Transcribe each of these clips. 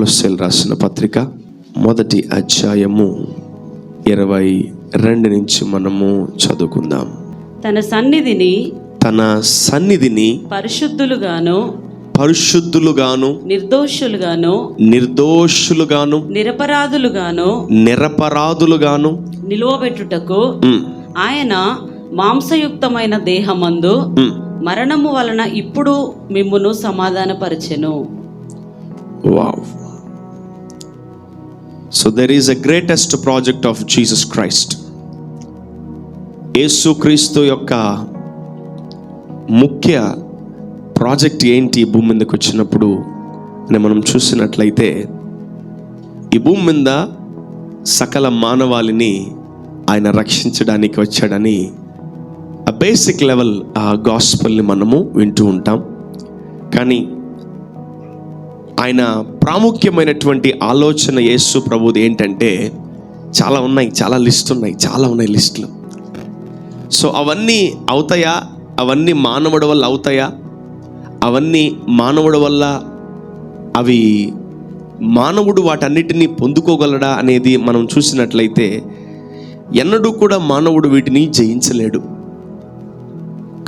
కొలస్సీలు రాసిన పత్రిక 1వ అధ్యాయము 22 నుంచి మనము చదువుకుందాం. తన సన్నిధిని పరిశుద్ధులుగాను నిర్దోషులుగాను నిరపరాధులుగాను నిలువబెట్టుటకు ఆయన మాంసయుక్తమైన దేహమందు మరణము వలన ఇప్పుడు మిమ్మును సమాధానపరచెను. Wow. So there is a greatest project of Jesus Christ. యేసుక్రీస్తు యొక్క ముఖ్య ప్రాజెక్ట్ ఏంటి ఈ భూమి మీదకి వచ్చినప్పుడు అని మనం చూసినట్లయితే, ఈ భూమి మీద సకల మానవాళిని ఆయన రక్షించడానికి వచ్చాడని ఆ బేసిక్ లెవెల్ ఆ గాస్పెల్ని మనము వింటూ ఉంటాం. కానీ ఆయన ప్రాముఖ్యమైనటువంటి ఆలోచన యేసు ప్రభుది ఏంటంటే, చాలా ఉన్నాయి లిస్టులు. సో అవన్నీ అవుతాయా? అవన్నీ మానవుడి వల్ల అవుతాయా? అవన్నీ మానవుడి వల్ల అవి మానవుడు వాటన్నిటినీ పొందుకోగలడా అనేది మనం చూసినట్లయితే, ఎన్నడూ కూడా మానవుడు వీటిని జయించలేడు.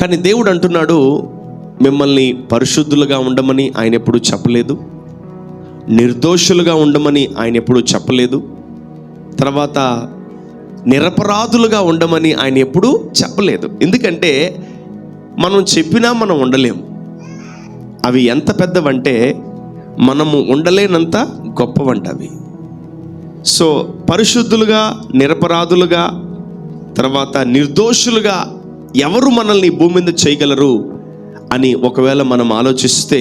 కానీ దేవుడు అంటున్నాడు, మిమ్మల్ని పరిశుద్ధులుగా ఉండమని ఆయన ఎప్పుడూ చెప్పలేదు, నిర్దోషులుగా ఉండమని ఆయన ఎప్పుడూ చెప్పలేదు, తర్వాత నిరపరాధులుగా ఉండమని ఆయన ఎప్పుడూ చెప్పలేదు. ఎందుకంటే మనం చెప్పినా మనం ఉండలేము. అవి ఎంత పెద్దవంటే మనము ఉండలేనంత గొప్పవంట అవి. సో పరిశుద్ధులుగా, నిరపరాధులుగా, తర్వాత నిర్దోషులుగా ఎవరు మనల్ని భూమి మీద చేయగలరు అని ఒకవేళ మనం ఆలోచిస్తే,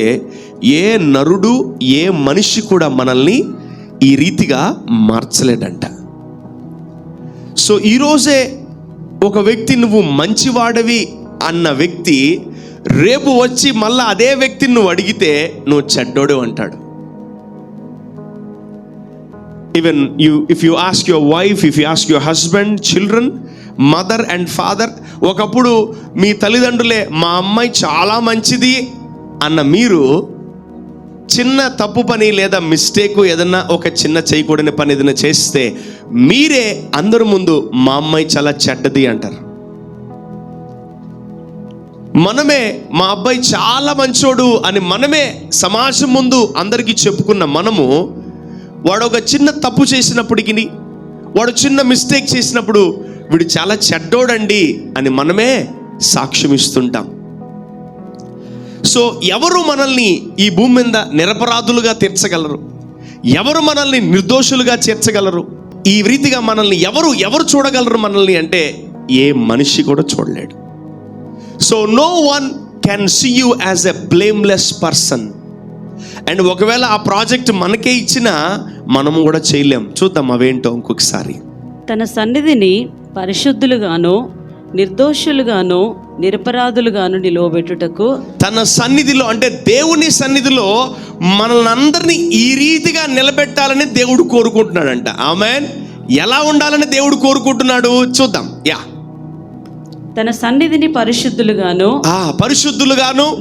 ఏ నరుడు, ఏ మనిషి కూడా మనల్ని ఈ రీతిగా మార్చలేడంట. సో ఈరోజే ఒక వ్యక్తి నువ్వు మంచివాడవి అన్న వ్యక్తి రేపు వచ్చి మళ్ళా అదే వ్యక్తిని నువ్వు అడిగితే నువ్వు చెడ్డోడు అంటాడు. Even if you ask your wife, if you ask your husband, children, mother and father, ఒకప్పుడు మీ తల్లిదండ్రులే మా అమ్మాయి చాలా మంచిది అన్న మీరు చిన్న తప్పు పని లేదా మిస్టేక్ ఏదన్నా ఒక చిన్న చేయకూడని పని ఏదైనా చేస్తే మీరే అందరి ముందు మా అమ్మాయి చాలా చెడ్డది అంటారు. మనమే మా అబ్బాయి చాలా మంచోడు అని మనమే సమాజం ముందు అందరికీ చెప్పుకున్న మనము, వాడు ఒక చిన్న తప్పు చేసినప్పటికీ, వాడు చిన్న మిస్టేక్ చేసినప్పుడు వీడు చాలా చెడ్డోడండి అని మనమే సాక్ష్యం ఇస్తుంటాం. సో ఎవరు మనల్ని ఈ భూమి మీద నిరపరాధులుగా తీర్చగలరు? ఎవరు మనల్ని నిర్దోషులుగా చేర్చగలరు? ఈ రీతిగా మనల్ని ఎవరు చూడగలరు మనల్ని అంటే, ఏ మనిషి కూడా చూడలేడు. So no one can see you as a blameless person. And ఒకవేళ ఆ ప్రాజెక్ట్ మనకే ఇచ్చినా మనము కూడా చేయలేం. చూద్దాం అవేంటో ఇంకొకసారి. తన సన్నిధిని పరిశుద్ధులుగాను నిర్దోషులుగాను నిరపరాధులుగాను నిలువబెట్టుటకు, తన సన్నిధిలో అంటే దేవుని సన్నిధిలో మనల్ని అందరినీ ఈ రీతిగా నిలబెట్టాలని దేవుడు కోరుకుంటున్నాడంట. ఆమేన్. ఎలా ఉండాలని దేవుడు కోరుకుంటున్నాడు చూద్దాం. తన సన్నిధిని పరిశుద్ధులుగాను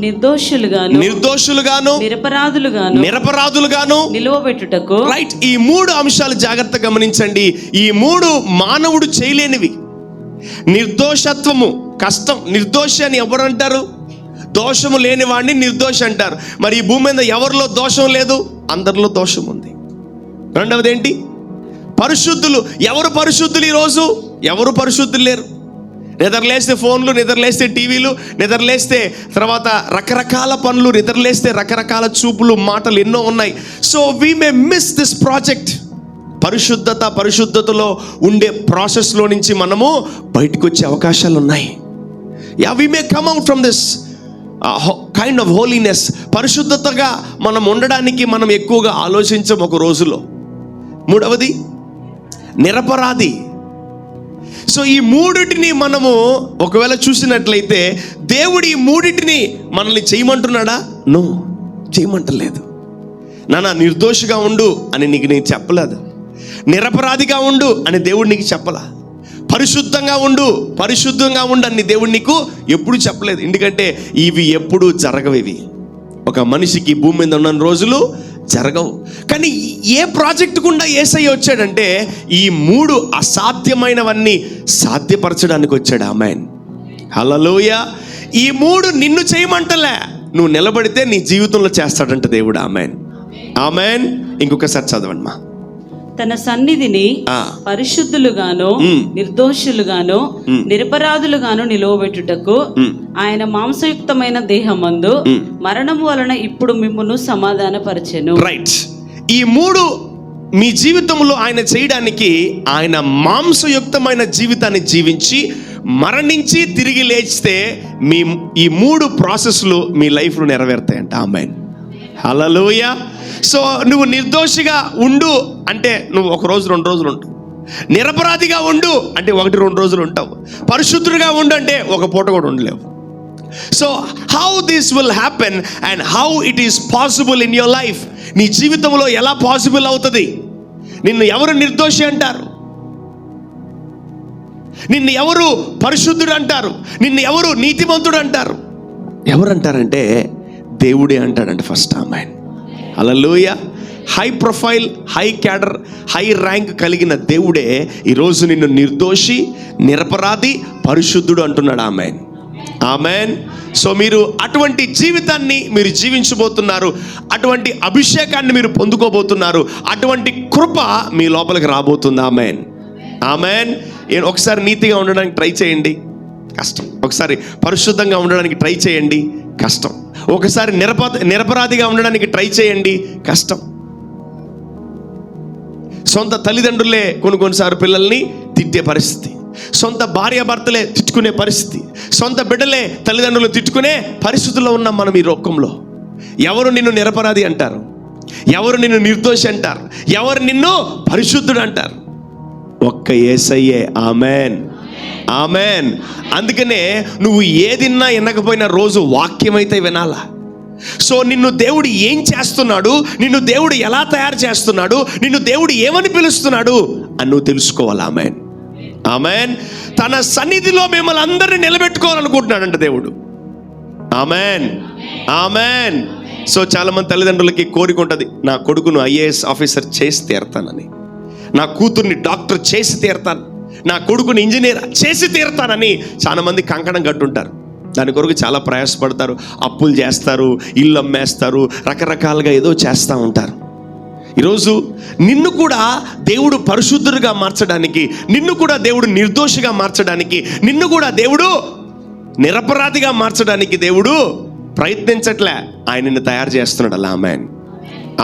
నిర్దోషులుగాను నిరపరాధులుగాను నిలువబెట్టుటకు. రైట్. ఈ 3 అంశాలు జాగ్రత్తగా గమనించండి. ఈ 3 మానవుడు చేయలేనివి. నిర్దోషత్వము కష్టం. నిర్దోషి అని ఎవరు అంటారు? దోషము లేని వాడిని నిర్దోషి అంటారు. మరి ఈ భూమి మీద ఎవరిలో దోషం లేదు? అందరిలో దోషం ఉంది. రెండవది ఏంటి? పరిశుద్ధులు. ఎవరు పరిశుద్ధులు? ఈరోజు ఎవరు పరిశుద్ధులు లేరు. నిద్రలేస్తే ఫోన్లు, నిద్రలేస్తే టీవీలు, నిద్రలేస్తే తర్వాత రకరకాల పనులు, నిద్రలేస్తే రకరకాల చూపులు, మాటలు ఎన్నో ఉన్నాయి. So we may miss this project. పరిశుద్ధతలో ఉండే ప్రాసెస్లో నుంచి మనము బయటకు వచ్చే అవకాశాలు ఉన్నాయి. We may come out from this kind of holiness. పరిశుద్ధతగా మనం ఉండడానికి మనం ఎక్కువగా ఆలోచించం ఒక రోజులో. మూడవది నిరపరాధి. సో ఈ 3టిని మనము ఒకవేళ చూసినట్లయితే, దేవుడు ఈ 3టిని మనల్ని చేయమంటున్నాడా? నో, చేయమంటలేదు. నాన్న నిర్దోషిగా ఉండు అని నీకు చెప్పలేదు. నిరపరాధిగా ఉండు అని దేవుడు నీకు చెప్పలా. పరిశుద్ధంగా ఉండు అని దేవుడు నీకు ఎప్పుడు చెప్పలేదు. ఎందుకంటే ఇవి ఎప్పుడు జరగవు. ఇవి ఒక మనిషికి భూమి మీద ఉన్న రోజులు జరగవు. కానీ ఏ ప్రాజెక్ట్ గుండా యేసయ్య వచ్చాడంటే ఈ 3 అసాధ్యమైనవన్నీ సాధ్యపరచడానికి వచ్చాడు. ఆమేన్, హల్లెలూయా. ఈ 3 నిన్ను చేయమంటలే, నువ్వు నిలబడితే నీ జీవితంలో చేస్తాడంట దేవుడు. ఆమేన్, ఆమేన్. ఇంకొకసారి చదవండి మా. తన సన్నిధిని పరిశుద్ధులుగాను నిర్దోషులుగాను నిరపరాధులుగాను నిలువబెట్టుటకు ఆయన మాంసయుక్తమైన దేహమందు మరణము వలన ఇప్పుడు మిమ్మును సమాధానపరచెను. రైట్. ఈ 3 మీ జీవితంలో ఆయన చేయడానికి ఆయన మాంసయుక్తమైన జీవితాన్ని జీవించి మరణించి తిరిగి లేచితే మీ ఈ 3 ప్రాసెస్లు మీ లైఫ్లో నెరవేరుతాయంట. ఆమేన్, హల్లెలూయా. సో నువ్వు నిర్దోషిగా ఉండు అంటే నువ్వు 1 రోజు 2 రోజులు ఉంటావు. నిరపరాధిగా ఉండు అంటే 1-2 రోజులు ఉంటావు. పరిశుద్ధుడిగా ఉండు అంటే ఒక పూట కూడా ఉండలేవు. So how this will happen and how it is possible in your life? నీ జీవితంలో ఎలా పాసిబుల్ అవుతుంది? నిన్ను ఎవరు నిర్దోషి అంటారు? నిన్ను ఎవరు పరిశుద్ధుడు అంటారు? నిన్ను ఎవరు నీతిమంతుడు అంటారు? ఎవరంటారంటే దేవుడే అంటాడంటే ఫస్ట్. ఆమేన్, హల్లెలూయా. High profile, high cadre, high rank కలిగిన దేవుడే ఈరోజు నిన్ను నిర్దోషి, నిరపరాధి, పరిశుద్ధుడు అంటున్నాడు. ఆమేన్, ఆమేన్. సో మీరు అటువంటి జీవితాన్ని మీరు జీవించబోతున్నారు, అటువంటి అభిషేకాన్ని మీరు పొందుకోబోతున్నారు, అటువంటి కృప మీ లోపలికి రాబోతుంది. ఆమేన్, ఆమేన్. ఒకసారి నీతిగా ఉండడానికి ట్రై చేయండి, కష్టం. ఒకసారి పరిశుద్ధంగా ఉండడానికి ట్రై చేయండి, కష్టం. ఒకసారి నిరపరాధిగా ఉండడానికి ట్రై చేయండి, కష్టం. సొంత తల్లిదండ్రులే కొన్నిసార్లు పిల్లల్ని తిట్టే పరిస్థితి, సొంత భార్యాభర్తలే తిట్టుకునే పరిస్థితి, సొంత బిడ్డలే తల్లిదండ్రులు తిట్టుకునే పరిస్థితుల్లో ఉన్నాం మనం ఈ లోకంలో. ఎవరు నిన్ను నిరపరాధి అంటారు? ఎవరు నిన్ను నిర్దోషి అంటారు? ఎవరు నిన్ను పరిశుద్ధుడు అంటారు? ఒక్క యేసయ్యే. ఆమేన్, ఆమేన్. అందుకనే నువ్వు ఏదిన్నా వినకపోయినా రోజు వాక్యమైతే వినాలా. సో నిన్ను దేవుడు ఏం చేస్తున్నాడు, నిన్ను దేవుడు ఎలా తయారు చేస్తున్నాడు, నిన్ను దేవుడు ఏమని పిలుస్తున్నాడు అని నువ్వు తెలుసుకోవాలి. ఆమేన్, ఆమేన్. తన సన్నిధిలో మిమ్మల్ని అందరినీ నిలబెట్టుకోవాలనుకుంటున్నాడంట దేవుడు. ఆమేన్, ఆమేన్. సో చాలామంది తల్లిదండ్రులకి కోరిక ఉంటుంది, నా కొడుకును ఐఏఎస్ ఆఫీసర్ చేసి తీరుతానని, నా కూతుర్ని డాక్టర్ చేసి తీరుతాను, నా కొడుకుని ఇంజనీర్ చేసి తీరుతానని చాలామంది కంకణం కట్టుంటారు. దాని కొరకు చాలా ప్రయాసపడతారు, అప్పులు చేస్తారు, ఇల్లు అమ్మేస్తారు, రకరకాలుగా ఏదో చేస్తూ ఉంటారు. ఈరోజు నిన్ను కూడా దేవుడు పరిశుద్ధుడిగా మార్చడానికి, నిన్ను కూడా దేవుడు నిర్దోషిగా మార్చడానికి, నిన్ను కూడా దేవుడు నిరపరాధిగా మార్చడానికి దేవుడు ప్రయత్నించట్లే, ఆయన నిన్ను తయారు చేస్తున్నాడు. అలా. ఆమేన్,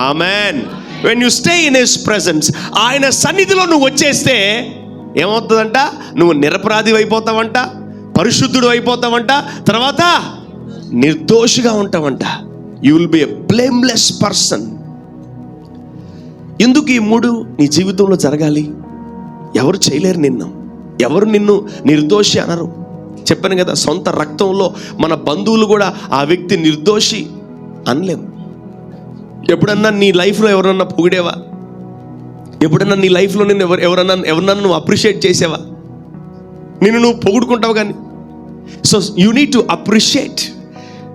ఆమేన్. When you stay in his presence, ఆయన సన్నిధిలో నువ్వు వచ్చేస్తే ఏమవుతుందంట? నువ్వు నిరపరాధి అయిపోతావంట, పరిశుద్ధుడు అయిపోతావంట, తర్వాత నిర్దోషిగా ఉంటావంట. You will be a blameless person. ఎందుకు ఈ 3 నీ జీవితంలో జరగాలి? ఎవరు చేయలేరు నిన్ను, ఎవరు నిన్ను నిర్దోషి అనరు. చెప్పాను కదా, సొంత రక్తంలో మన బంధువులు కూడా ఆ వ్యక్తి నిర్దోషి అనలేం. ఎప్పుడన్నా నీ లైఫ్లో ఎవరన్నా పొగిడేవా? ఎప్పుడన్నా నీ లైఫ్లో నిన్ను ఎవరన్నా నువ్వు అప్రిషియేట్ చేసేవా? నిన్ను నువ్వు పొగుడుకుంటావు కానీ. So you need to appreciate,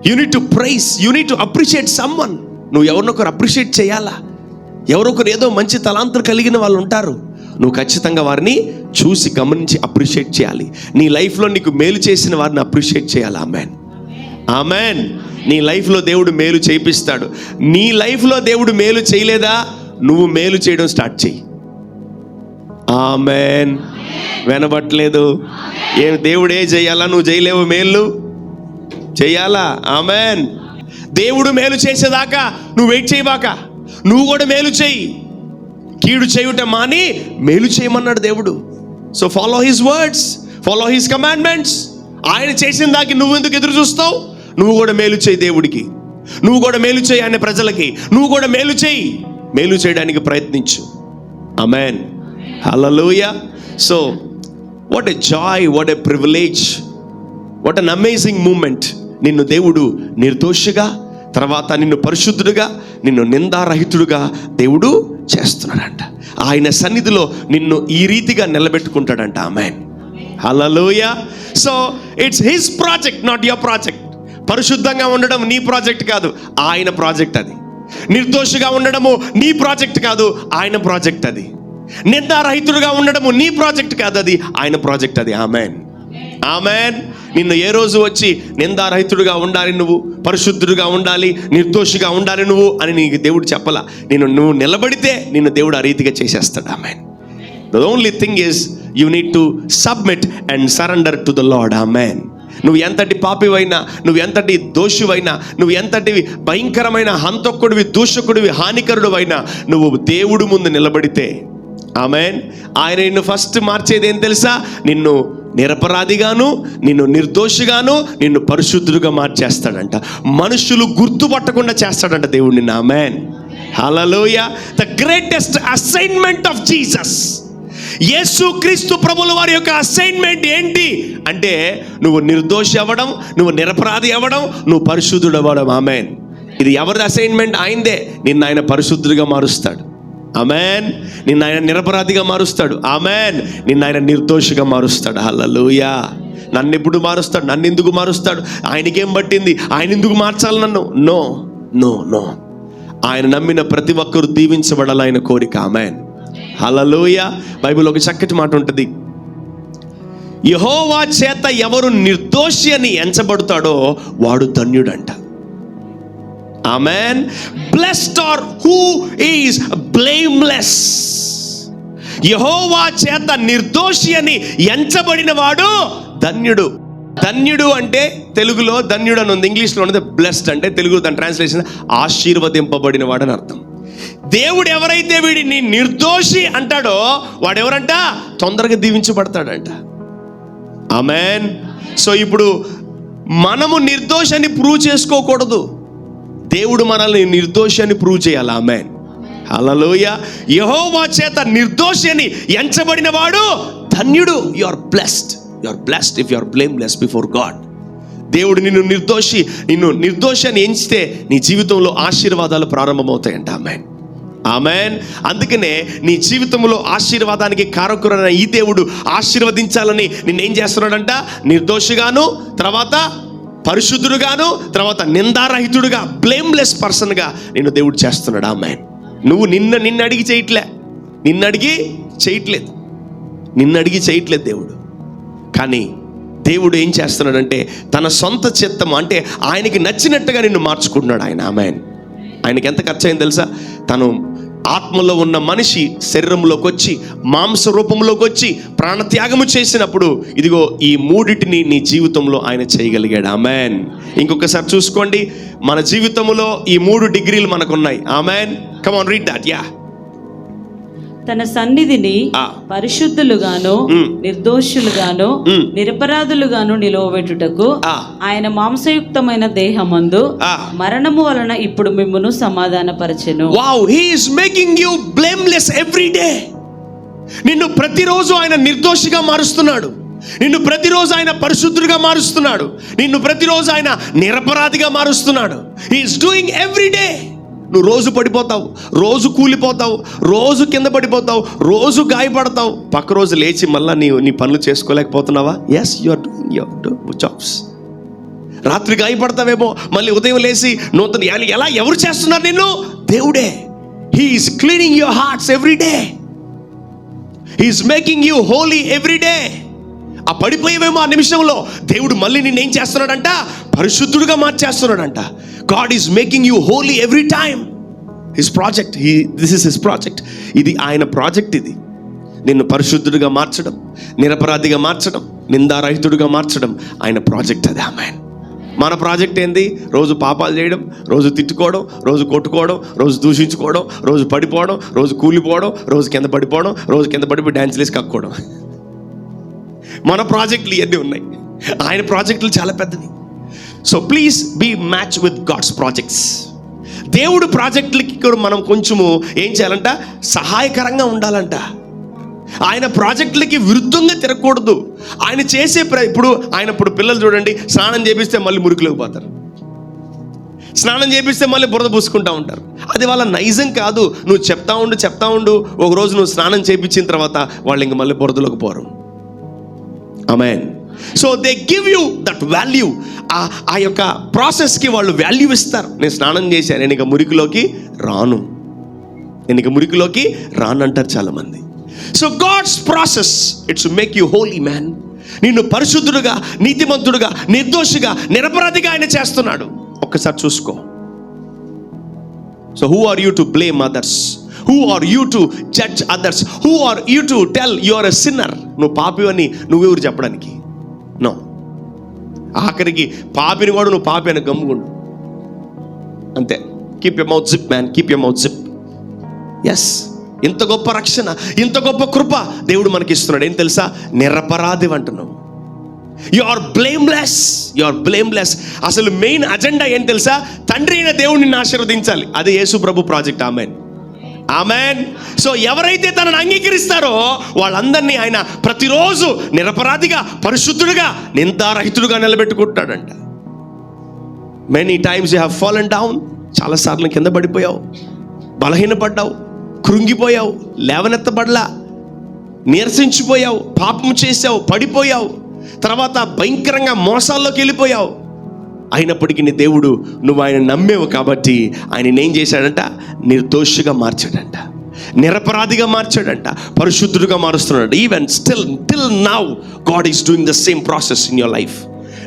you need to praise, you need to appreciate someone. నువ్వు ఎవరినొకరు అప్రిషియేట్ చేయాలా? ఎవరొకరు ఏదో మంచి తలాంతులు కలిగిన వాళ్ళు ఉంటారు, నువ్వు ఖచ్చితంగా వారిని చూసి గమనించి అప్రిషియేట్ చేయాలి. నీ లైఫ్లో నీకు మేలు చేసిన వారిని అప్రిషియేట్ చేయాలి. ఆమేన్, ఆమేన్. నీ లైఫ్లో దేవుడు మేలు చేయిస్తాడు. నీ లైఫ్లో దేవుడు మేలు చేయలేదా, నువ్వు మేలు చేయడం స్టార్ట్ చేయి. ఆమేన్. వినబట్లేదు? ఏం దేవుడే చేయాలా? నువ్వు చేయలేవు, మేలు చేయాలా? ఆమేన్. దేవుడు మేలు చేసేదాకా నువ్వు వెయిట్ చేయబాక, నువ్వు కూడా మేలు చేయి. కీడు చేయుట మాని మేలు చేయమన్నాడు దేవుడు. So follow his words, follow his commandments. ఆయన చేసిన దానికి నువ్వు ఎందుకు ఎదురు చూస్తావు? నువ్వు కూడా మేలు చేయి దేవుడికి, నువ్వు కూడా మేలు చేయి ఆయన ప్రజలకి, నువ్వు కూడా మేలు చేయి, మేలు చేయడానికి ప్రయత్నించు. ఆమేన్, హల్లెలూయా. So what a joy, what a privilege, what an amazing moment. నిన్ను దేవుడు నిర్దోషిగా, తర్వాత నిన్ను పరిశుద్ధుడుగా, నిన్ను నిందారహితుడుగా దేవుడు చేస్తున్నాడంట. ఆయన సన్నిధిలో నిన్ను ఈ రీతిగా నిలబెట్టుకుంటాడంట. ఆమేన్, హల్లెలూయా. So it's his project, not your project. పరిశుద్ధంగా ఉండడం నీ ప్రాజెక్ట్ కాదు, ఆయన ప్రాజెక్ట్ అది. నిర్దోషిగా ఉండడము నీ ప్రాజెక్ట్ కాదు, ఆయన ప్రాజెక్ట్ అది. నిందారహితుడుగా ఉండడము నీ ప్రాజెక్ట్ కాదు, అది ఆయన ప్రాజెక్ట్ అది. Amen, amen. నిన్ను ఏ రోజు వచ్చి నిందారహితుడుగా ఉండాలి నువ్వు, పరిశుద్ధుడుగా ఉండాలి, నిర్దోషిగా ఉండాలి నువ్వు అని నీకు దేవుడు చెప్పలా. నువ్వు నిలబడితే నిన్ను దేవుడు ఆ రీతిగా చేసేస్తాడు. Amen. The only thing is you need to submit and surrender to the lord. Amen. నువ్వు ఎంతటి పాపివైనా, నువ్వు ఎంతటి దోషువైనా, నువ్వు ఎంతటి భయంకరమైన హంతకుడివి, దూషకుడివి, హానికరుడివైనా, నువ్వు దేవుడు ముందు నిలబడితే, ఆమెన్, ఆయన నిన్ను ఫస్ట్ మార్చేది ఏం తెలుసా? నిన్ను నిరపరాధిగాను, నిన్ను నిర్దోషిగాను, నిన్ను పరిశుద్ధుడుగా మార్చేస్తాడంట. మనుషులు గుర్తుపట్టకుండా చేస్తాడంట దేవుడు నిన్ను. ఆమెన్, హల్లెలూయా. The greatest assignment of Jesus, యేసు క్రీస్తు ప్రభుల వారి యొక్క అసైన్మెంట్ ఏంటి అంటే, నువ్వు నిర్దోషి అవ్వడం, నువ్వు నిరపరాధి అవ్వడం, నువ్వు పరిశుద్ధుడు అవ్వడం. ఆమెన్. ఇది ఎవరిది అసైన్మెంట్? ఆయనదే. నిన్ను ఆయన పరిశుద్ధుడిగా మారుస్తాడు. ఆమెన్. నిన్ను ఆయన నిరపరాధిగా మారుస్తాడు. ఆమెన్. నిన్ను ఆయన నిర్దోషిగా మారుస్తాడు. హల్లెలూయా. నన్ను ఎప్పుడు మారుస్తాడు? నన్ను ఎందుకు మారుస్తాడు? ఆయనకేం పట్టింది? ఆయన ఎందుకు మార్చాలి నన్ను? No no no. ఆయన నమ్మిన ప్రతి ఒక్కరు దీవించబడాలి, ఆయన కోరిక. ఆమెన్, హల్లెలూయా. బైబిల్ ఒక చక్కటి మాట ఉంటుంది, యెహోవా చేత ఎవరు నిర్దోషి అని ఎంచబడతాడో వాడు ధన్యుడంట. ఆమెన్. Blessed are who is blameless. యెహోవా చేత నిర్దోషి అని ఎంచబడిన వాడు ధన్యుడు. ధన్యుడు అంటే తెలుగులో ధన్యుడు అని ఉంది, ఇంగ్లీష్లో ఉన్నది బ్లెస్డ్. అంటే తెలుగు దాని ట్రాన్స్లేషన్ ఆశీర్వదింపబడిన వాడు అని అర్థం. దేవుడు ఎవరైతే వీడిని నిర్దోషి అంటాడో వాడెవరంట? తొందరగా దీవించబడతాడంట. ఆమెన్. సో ఇప్పుడు మనము నిర్దోషి అని ప్రూవ్ చేసుకోకూడదు, దేవుడు మనల్ని నిర్దోషి అని ప్రూవ్ చేయాలి. ఆమెన్, హల్లెలూయా. యెహోవా చేత నిర్దోషి అని ఎంచబడిన వాడు ధన్యుడు. You are blessed, you are blessed if you are blameless before God. దేవుడు నిన్ను నిర్దోషి అని ఎంచితే నీ జీవితంలో ఆశీర్వాదాలు ప్రారంభమవుతాయంట. Amen, amen. అందుకనే నీ జీవితంలో ఆశీర్వాదానికి కారకురైన ఈ దేవుడు ఆశీర్వదించాలని నిన్నేం చేస్తున్నాడంట? నిర్దోషిగాను, తర్వాత పరిశుద్ధుడుగాను, తర్వాత నిందారహితుడుగా, బ్లేమ్లెస్ పర్సన్గా నిన్ను దేవుడు చేస్తున్నాడు. ఆమెన్. నువ్వు నిన్ను అడిగి చేయట్లేదు దేవుడు. కానీ దేవుడు ఏం చేస్తున్నాడంటే తన సొంత చిత్తం, అంటే ఆయనకి నచ్చినట్టుగా నిన్ను మార్చుకుంటున్నాడు ఆయన. ఆమెన్. ఆయనకి ఎంత ఖర్చు అయింది తెలుసా? తను ఆత్మలో ఉన్న మనిషి శరీరంలోకి వచ్చి, మాంస రూపంలోకి వచ్చి ప్రాణత్యాగము చేసినప్పుడు ఇదిగో ఈ మూడిటిని నీ జీవితంలో ఆయన చేయగలిగాడు. ఆమెన్. ఇంకొకసారి చూసుకోండి, మన జీవితంలో ఈ 3 డిగ్రీలు మనకున్నాయి. ఆమెన్. Come on, read that. Yeah. తన సన్నిధిని పరిశుద్ధులుగాను, నిర్దోషులుగాను, నిరపరాధులుగాను నిలవబెట్టుటకు ఆయన మాంసయుక్తమైన దేహమందు మరణము వలన ఇప్పుడు మిమ్మును సమాధానపరచెను. Wow, he is making you blameless every day. నిన్ను ప్రతిరోజు ఆయన నిర్దోషిగా మారుస్తున్నాడు, నిన్ను ప్రతిరోజు ఆయన పరిశుద్ధుడిగా మారుస్తున్నాడు, నిన్ను ప్రతిరోజు ఆయన నిరపరాధిగా మారుస్తున్నాడు. He is doing every day. నువ్వు రోజు పడిపోతావు, రోజు కూలిపోతావు, రోజు కింద పడిపోతావు, రోజు గాయపడతావు, పక్క రోజు లేచి మళ్ళీ నీ పనులు చేసుకోలేకపోతున్నావా? Yes, you are doing your jobs. రాత్రి గాయపడతావేమో, మళ్ళీ ఉదయం లేచి నూతన ఎలా ఎవరు చేస్తున్నారు నిన్ను? దేవుడే. He is cleaning your hearts every day. He is making you holy every day. ఆ పడిపోయేవేమో ఆ నిమిషంలో దేవుడు మళ్ళీ నిన్ను ఏం చేస్తున్నాడంట? పరిశుద్ధుడుగా మార్చేస్తున్నాడంట. God is making you holy every time. His project, this is his project. ఇది ఆయన ప్రాజెక్ట్. ఇది నిన్ను పరిశుద్ధుడిగా మార్చడం, నిరపరాధిగా మార్చడం, నిందారహితుడిగా మార్చడం ఆయన ప్రాజెక్ట్ అది. ఆమెన్. మన ప్రాజెక్ట్ ఏంది? రోజు పాపాలు చేయడం, రోజు తిట్టుకోవడం, రోజు కొట్టుకోవడం, రోజు దూషించుకోవడం, రోజు పడిపోవడం, రోజు కూలిపోవడం, రోజు కింద పడిపోవడం, రోజు కింద పడిపోయి డ్యాన్స్ వేసి కక్కోవడం. మన ప్రాజెక్టులు ఇవన్నీ ఉన్నాయి. ఆయన ప్రాజెక్టులు చాలా పెద్దవి. So please be match with God's projects. దేవుడు ప్రాజెక్టులకి కూడా మనం కొంచెము ఏం చేయాలంట? సహాయకరంగా ఉండాలంట. ఆయన ప్రాజెక్టులకి విరుద్ధంగా తిరగకూడదు. ఆయన చేసే ఇప్పుడు పిల్లలు చూడండి, స్నానం చేపిస్తే మళ్ళీ మురికిలోకి పోతారు, స్నానం చేపిస్తే మళ్ళీ బురద పూసుకుంటూ ఉంటారు. అది వాళ్ళ నైజం కాదు. నువ్వు చెప్తా ఉండు ఒకరోజు నువ్వు స్నానం చేయించిన తర్వాత వాళ్ళు ఇంక మళ్ళీ బురదలోకి పోరు. Amen. So they give you that value. ఆ యొక్క ప్రాసెస్కి వాళ్ళు వాల్యూ ఇస్తారు. నేను స్నానం చేశాను, నేను ఇక మురికిలోకి రాను, అంటారు చాలామంది. So God's process it's make you holy man. నిన్ను పరిశుద్ధుడుగా, నీతిమంతుడుగా, నిర్దోషిగా, నిరపరాధిగా ఆయన చేస్తున్నాడు. ఒక్కసారి చూసుకో. So who are you to blame others? Who are you to judge others? Who are you to tell you are a sinner? నువ్వు పాపి అని నువ్వెవరు చెప్పడానికి? నో. ఆఖరికి పాపిని కూడా నువ్వు పాపి అని గమ్ముకుండు అంతే. Keep your mouth zip man, keep your mouth zip. Yes, ఇంత గొప్ప రక్షణ, ఇంత గొప్ప కృప దేవుడు మనకి ఇస్తున్నాడు. ఏం తెలుసా? నిరపరాధి అంటున్నావు. You are blameless. అసలు మెయిన్ అజెండా ఏం తెలుసా? తండ్రి అయిన దేవుడిని ఆశీర్వదించాలి. అది యేసు ప్రభు ప్రాజెక్ట్. ఆమెన్. సో ఎవరైతే తనను అంగీకరిస్తారో వాళ్ళందరినీ ఆయన ప్రతిరోజు నిరపరాధిగా, పరిశుద్ధుడుగా, నిందారహితుడుగా నిలబెట్టుకుంటాడంట. Many times you have fallen down. చాలాసార్లు కింద పడిపోయావు, బలహీనపడ్డావు, కృంగిపోయావు, లేవనెత్తబడలా, నీరసించిపోయావు, పాపం చేసావు, పడిపోయావు, తర్వాత భయంకరంగా మోసాల్లోకి వెళ్ళిపోయావు. అయినప్పటికీ నీ దేవుడు, నువ్వు ఆయన నమ్మేవు కాబట్టి ఆయన ఏం చేశాడంట? నిర్దోషిగా మార్చాడంట, నిరపరాధిగా మార్చాడంట, పరిశుద్ధుడుగా మారుస్తున్నాడు. Even till now God is doing the same process in your life.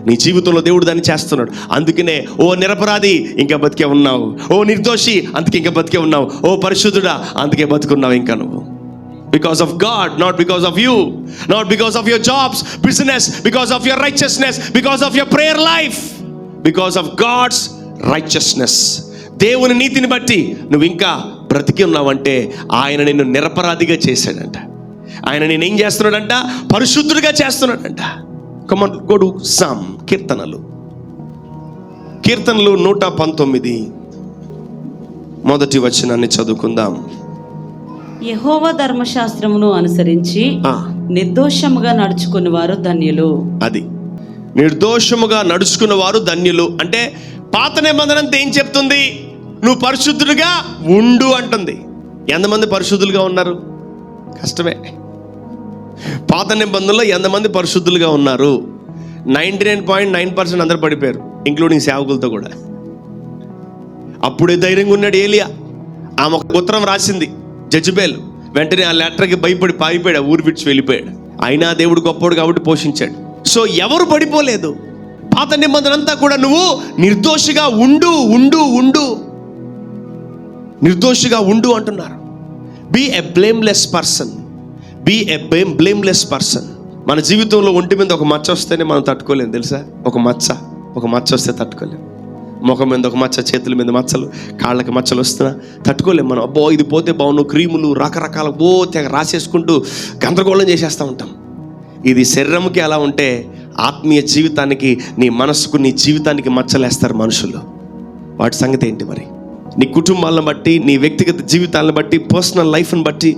నీ జీవితంలో దేవుడు దాన్ని చేస్తున్నాడు. అందుకనే ఓ నిరపరాధి ఇంకా బతికే ఉన్నావు, ఓ నిర్దోషి అందుకే ఇంకా బతికే ఉన్నావు, ఓ పరిశుద్ధుడా అందుకే బతుకున్నావు ఇంకా నువ్వు. Because of God, not because of you, not because of your jobs, business, because of your righteousness, because of your prayer life, because of God's righteousness. దేవుని నీతిని బట్టి నువ్వు ఇంకా బ్రతికి ఉన్నావంటే ఆయన నిన్ను నిరపరాధిగా చేశాడంట. ఆయన నేను ఏం చేస్తున్నాడంట? పరిశుద్ధుడిగా చేస్తున్నాడంట. Come on, go to Psalm, కీర్తనలు 119 మొదటి వచనాన్ని చదువుకుందాం. యెహోవా ధర్మశాస్త్రమును అనుసరించి నిర్దోషముగా నడుచుకున్న వారు ధన్యులు. అది నిర్దోషముగా నడుచుకున్న వారు ధన్యులు అంటే పాత నిబంధన అంతా ఏం చెప్తుంది? నువ్వు పరిశుద్ధుడిగా ఉండు అంటుంది. ఎంతమంది పరిశుద్ధులుగా ఉన్నారు? కష్టమే. పాత నిబంధనలో ఎంతమంది పరిశుద్ధులుగా ఉన్నారు? 99.9% అందరు పడిపోయారు, ఇంక్లూడింగ్ సేవకులతో కూడా. అప్పుడే ధైర్యంగా ఉన్నాడు ఏలియా. ఆమె ఒక ఉత్తరం రాసింది జెజబెల్, వెంటనే ఆ లెటర్కి భయపడి పారిపోయాడు, ఊరు విడిచి వెళ్ళిపోయాడు. అయినా దేవుడు గొప్పోడు కాబట్టి పోషించాడు. సో ఎవరు పడిపోలేదు. పాత నిబంధన అంతా కూడా నువ్వు నిర్దోషిగా ఉండు ఉండు ఉండు నిర్దోషిగా ఉండు అంటున్నారు. Be a blameless person, be a blameless person. మన జీవితంలో ఒంటి మీద ఒక మచ్చ వస్తేనే మనం తట్టుకోలేము తెలుసా? ఒక మచ్చ వస్తే తట్టుకోలేము. ముఖం మీద ఒక మచ్చ, చేతుల మీద మచ్చలు, కాళ్ళకి మచ్చలు వస్తున్నా తట్టుకోలేము మనం. అబ్బో ఇది పోతే బాగున్నావు, క్రీములు రకరకాల తెగ రాసేసుకుంటూ గందరగోళం చేసేస్తూ ఉంటాం. ఇది శరీరంకి ఎలా ఉంటే ఆత్మీయ జీవితానికి, నీ మనసుకు, నీ జీవితానికి మచ్చలేస్తారు మనుషులు. వాటి సంగతి ఏంటి మరి? నీ కుటుంబాలను బట్టి, నీ వ్యక్తిగత జీవితాలను బట్టి, పర్సనల్ లైఫ్ని బట్టి,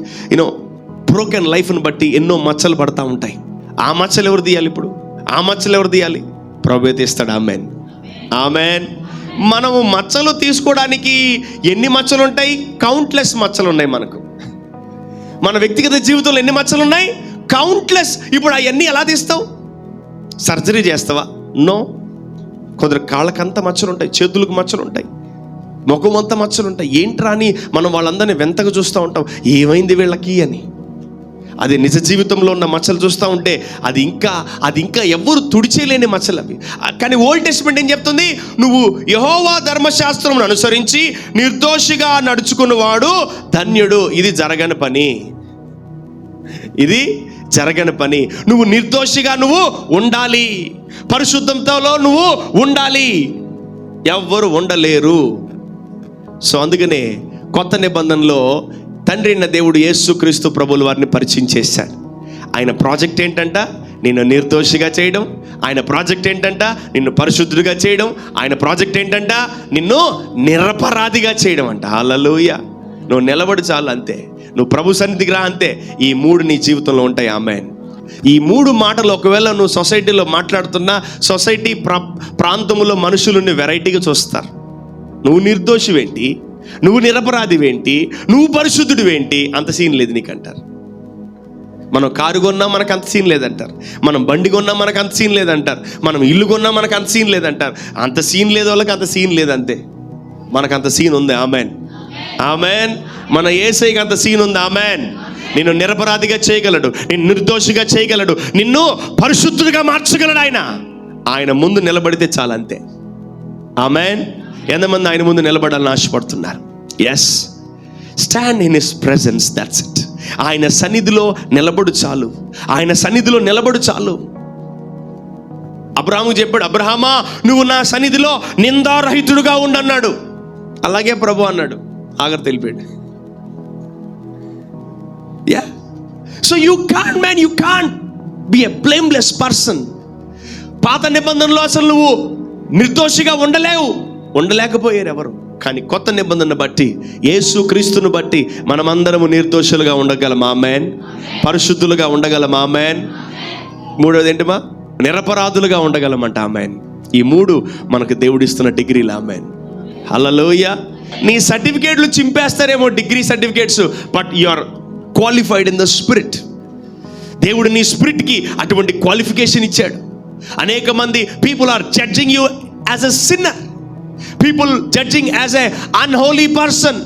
బ్రోకెన్ లైఫ్ని బట్టి ఎన్నో మచ్చలు పడతా ఉంటాయి. ఆ మచ్చలు ఎవరు తీయాలి? ఇప్పుడు ఆ మచ్చలు ఎవరు తీయాలి? ప్రభువే తీస్తాడు. Amen, amen. మనము మచ్చలు తీసుకోవడానికి ఎన్ని మచ్చలు ఉంటాయి? కౌంట్లెస్ మచ్చలు ఉన్నాయి మనకు. మన వ్యక్తిగత జీవితంలో ఎన్ని మచ్చలు ఉన్నాయి? కౌంట్లెస్. ఇప్పుడు అవన్నీ ఎలా తీస్తావు? సర్జరీ చేస్తావా? నో. కొందరు కాళ్ళకంతా మచ్చలు ఉంటాయి, చేతులకు మచ్చలు ఉంటాయి, ముఖం అంతా మచ్చలు ఉంటాయి. ఏంట్రా అని మనం వాళ్ళందరినీ వింతగా చూస్తూ ఉంటాం, ఏమైంది వీళ్ళకి అని. అది నిజ జీవితంలో ఉన్న మచ్చలు చూస్తూ ఉంటే అది ఇంకా ఎవ్వరు తుడిచేయలేని మచ్చలు అవి. కానీ ఓల్డ్ టెస్ట్మెంట్ ఏం చెప్తుంది? నువ్వు యెహోవా ధర్మశాస్త్రమును అనుసరించి నిర్దోషిగా నడుచుకున్నవాడు ధన్యుడు. ఇది జరగని పని. నువ్వు నిర్దోషిగా నువ్వు ఉండాలి, పరిశుద్ధంతో నువ్వు ఉండాలి. ఎవ్వరు ఉండలేరు. సో అందుకనే కొత్త నిబంధనలో తండ్రి అయిన దేవుడు యేసుక్రీస్తు ప్రభువుల వారిని పరిచయం చేశాడు. ఆయన ప్రాజెక్ట్ ఏంటంట? నిన్ను నిర్దోషిగా చేయడం. ఆయన ప్రాజెక్ట్ ఏంటంట? నిన్ను పరిశుద్ధుడిగా చేయడం. ఆయన ప్రాజెక్ట్ ఏంటంట? నిన్ను నిరపరాధిగా చేయడం అంట. హల్లెలూయా. నువ్వు నిలబడి చాలు, అంతే. నువ్వు ప్రభు సన్నిధికి రా, అంతే. ఈ 3 నీ జీవితంలో ఉంటాయి. ఆమేన్. ఈ 3 మాటలు ఒకవేళ నువ్వు సొసైటీలో మాట్లాడుతున్నా, సొసైటీ ప్రాంతంలో మనుషులని వెరైటీగా చూస్తారు. నువ్వు నిర్దోషివేంటి, నువ్వు నిరపరాధివేంటి, నువ్వు పరిశుద్ధుడివేంటి, అంత సీన్ లేదు నీకు అంటారు. మనం కారు కొన్నా మనకు అంత సీన్ లేదంటారు, మనం బండి కొన్నా మనకు అంత సీన్ లేదంటారు, మనం ఇల్లు కొన్నా మనకు అంత సీన్ లేదంటారు. అంత సీన్ లేదు వాళ్ళకి, అంత సీన్ లేదంతే. మనకు అంత సీన్ ఉంది. Amen, amen. మన యేసయ్యకి అంత సీన్ ఉంది. ఆమెన్. నిన్ను నిరపరాధిగా చేయగలడు, నిన్ను నిర్దోషిగా చేయగలడు, నిన్ను పరిశుద్ధుడిగా మార్చగలడు. ఆయన ముందు నిలబడితే చాలు, అంతే. ఆమెన్. ఎంతమంది ఆయన ముందు నిలబడాలని ఆశపడుతున్నారు? Yes, stand in his presence, that's it. ఆయన సన్నిధిలో నిలబడు చాలు, ఆయన సన్నిధిలో నిలబడు చాలు. అబ్రహాము చెప్పాడు, అబ్రహామా నువ్వు నా సన్నిధిలో నిందారహితుడుగా ఉండన్నాడు. అలాగే ప్రభు అన్నాడు. ఆగర్ తెలిపాడు. Yeah, so you can't man, you can't be a blameless person. పాత నిబంధనలో అసలు నువ్వు నిర్దోషిగా ఉండలేకపోయారు ఎవరు. కానీ కొత్త నిబంధనను బట్టి, యేసు క్రీస్తును బట్టి మనమందరము నిర్దోషులుగా ఉండగలం. ఆమెన్. పరిశుద్ధులుగా ఉండగలం. ఆమెన్. మూడోది ఏంటిమా? నిరపరాధులుగా ఉండగలమంట. ఆమెన్. ఈ మూడు మనకు దేవుడిస్తున్న డిగ్రీలు. ఆమెన్. హల్లెలూయా. నీ సర్టిఫికేట్లు చింపేస్తారేమో, degree certificates, but you are qualified in the spirit. దేవుడు నీ స్పిరిట్కి అటువంటి క్వాలిఫికేషన్ ఇచ్చాడు. అనేక మంది people are judging you as a sinner, people judging as a unholy person.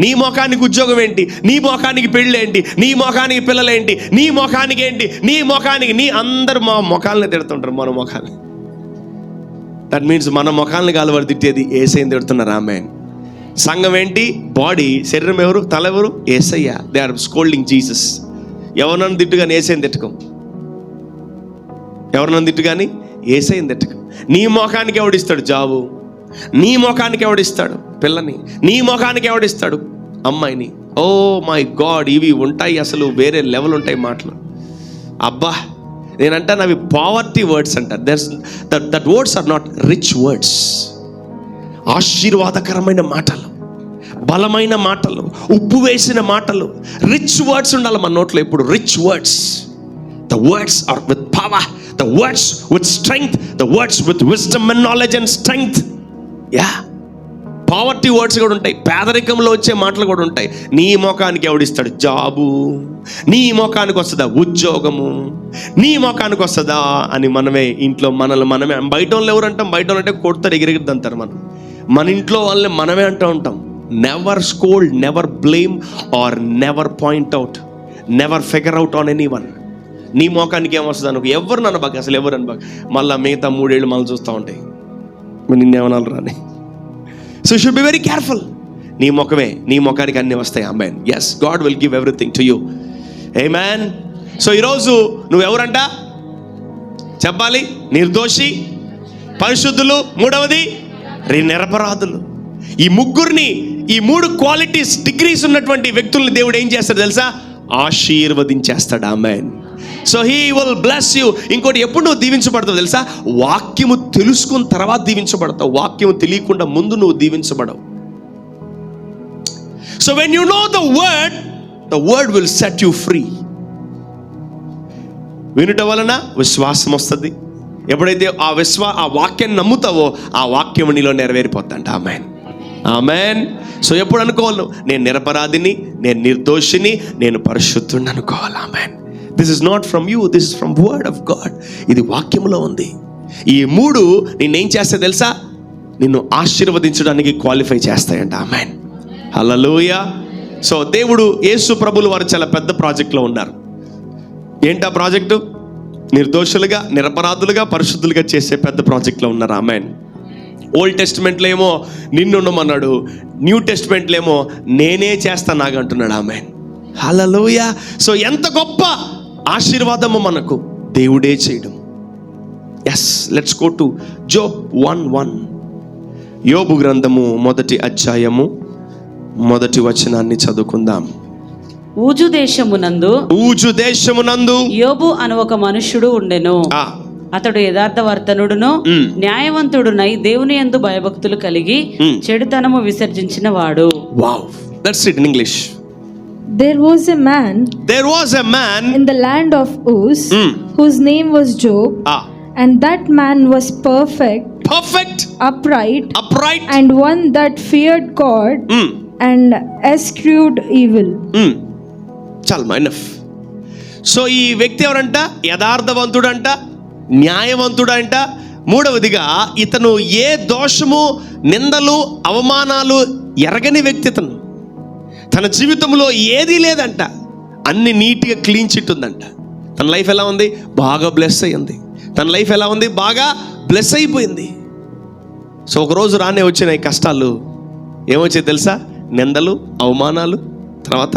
నీ మొఖానికి ఉద్యోగం ఏంటి, నీ మొఖానికి పెళ్ళేంటి, నీ మొఖానికి పిల్లలేంటి, నీ మొఖానికి ఏంటి, నీ మొఖానికి నీ అందరు మా మొఖాలని తిడుతుంటారు. మన మొఖాలని, దట్ మీన్స్ మన మొఖాలని కాలువరు తిట్టేది యేసయ్యని తిడుతున్నారు. ఆమెన్. సంఘం ఏంటి? బాడీ, శరీరం ఎవరు? తల ఎవరు? యేసయ్య. They are scolding Jesus. ఎవరినన్ను తిట్టు కానీ యేసయ్యని తిట్టకం, ఎవరినన్ను తిట్టు కానీ యేసయ్యని తిట్టకం. నీ మొఖానికి ఎవడిస్తాడు జాబు? నీ మొఖానికి ఎవడిస్తాడు పిల్లని? నీ మొఖానికి ఎవడిస్తాడు అమ్మాయిని? ఓ మై గాడ్, ఇవి ఉంటాయి, అసలు వేరే లెవెల్ ఉంటాయి మాటలు. అబ్బా, నేనంటాను అవి పావర్టీ వర్డ్స్ అంటారు. That words are not rich words. ఆశీర్వాదకరమైన మాటలు, బలమైన మాటలు, ఉప్పు వేసిన మాటలు, రిచ్ వర్డ్స్ ఉండాలి మన నోట్లో ఎప్పుడు. Rich words. The words are with power, the words with strength, the words with wisdom and knowledge and strength. Yeah, poverty words కూడా ఉంటాయి, పేదరికంలో వచ్చే మాటలు కూడా ఉంటాయి. నీ మొఖానికి ఎవడిస్తాడు జాబు? నీ మొఖానికి వస్తుందా ఉద్యోగము? నీ మొఖానికి వస్తుందా అని మనమే ఇంట్లో మనమే, బయట వాళ్ళు ఎవరు అంటాం? బయట వాళ్ళు అంటే కొడతారు, ఎగిరెగిరిద్ది అంటారు. మన ఇంట్లో వాళ్ళని మనమే అంటూ ఉంటాం. Never scold, never blame or never point out, never figure out on anyone. నీ మోకానికి ఏమొస్తుంది అనుకో, ఎవరు నన్ను బాగా, అసలు ఎవరు అని బాగా, మళ్ళీ మిగతా 3 ఏళ్ళు మళ్ళీ చూస్తూ ఉంటాయి, నిన్నేమనాలి రాని. So should be very careful. నీ మొఖానికి అన్నీ వస్తాయి. Amen. Yes, God will give everything to you. Amen. So ఈరోజు నువ్వెవరంట చెప్పాలి? నిర్దోషి, పరిశుద్ధులు, మూడవది నిరపరాధులు. ఈ ముగ్గురిని, ఈ 3 క్వాలిటీస్, డిగ్రీస్ ఉన్నటువంటి వ్యక్తుల్ని దేవుడు ఏం చేస్తాడు తెలుసా? ఆశీర్వదించేస్తాడు. ఆమేన్. So he will bless you. ఇంకోటి, ఎప్పుడు నువ్వు దీవించబడతావు తెలుసా? వాక్యము తెలుసుకున్న తర్వాత దీవించబడతావు. వాక్యము తెలియకుండా ముందు నువ్వు దీవించబడవు. So when you know the word will set you free. వినుట వలన విశ్వాసం వస్తుంది. ఎప్పుడైతే ఆ వాక్యాన్ని నమ్ముతావో ఆ వాక్యం నీలో నెరవేరిపోతుందంట. ఆమేన్, ఆమేన్. సో ఎప్పుడు అనుకోవాలి? నేను నిరపరాధిని, నేను నిర్దోషిని, నేను పరిశుద్ధుని అనుకోవాలి. ఆమేన్. This is not from you, this is from word of God. ఇది వాక్యంలో ఉంది. ఈ 3 నిన్నేం చేస్తాయి తెలుసా? నిన్ను ఆశీర్వదించడానికి క్వాలిఫై చేస్తాయంట. ఆమేన్. హల్లెలూయా. సో దేవుడు, యేసు ప్రభులు వారు చాలా పెద్ద ప్రాజెక్ట్లో ఉన్నారు. ఏంటా ప్రాజెక్టు? నిర్దోషులుగా, నిరపరాధులుగా, పరిశుద్ధులుగా చేసే పెద్ద ప్రాజెక్ట్లో ఉన్నారు. ఆమేన్. ఓల్డ్ టెస్ట్మెంట్లో ఏమో నిన్నుండమన్నాడు, న్యూ టెస్ట్మెంట్లో ఏమో నేనే చేస్తా నాగంటున్నాడు. ఆమేన్. హల్లెలూయా. సో ఎంత గొప్ప ఆశీర్వాదము మనకు దేవుడే చేయడం. Yes, let's go to Job 1:1. యోబు గ్రంథము 1వ అధ్యాయము 1వ వచనాన్ని చదువుకుందాం. ఊజు దేశమునందు యోబు అను ఒక మనుష్యుడు ఉండెను. అతడు యథార్థవర్తనుడును న్యాయవంతుడునై దేవుని యందు భయభక్తులు కలిగి చెడుతనము విసర్జించిన వాడు. Wow, that's it in English. There was a man in the land of Uz whose name was Job, and that man was perfect, upright, and one that feared God and eschewed evil. Chalma, enough. So ఈ వ్యక్తి ఎవరంట? యథార్థవంతుడంట, న్యాయవంతుడంట. మూడవదిగా ఇతను ఏ దోషము, నిందలు, అవమానాలు ఎరగని వ్యక్తి. తన జీవితంలో ఏదీ లేదంట, అన్ని నీట్గా క్లీన్ చిట్ ఉందంట. తన లైఫ్ ఎలా ఉంది? బాగా బ్లెస్ అయ్యింది. తన లైఫ్ ఎలా ఉంది? బాగా బ్లెస్ అయిపోయింది. సో ఒకరోజు రానే వచ్చిన ఈ కష్టాలు ఏమొచ్చాయి తెలుసా? నిందలు, అవమానాలు, తర్వాత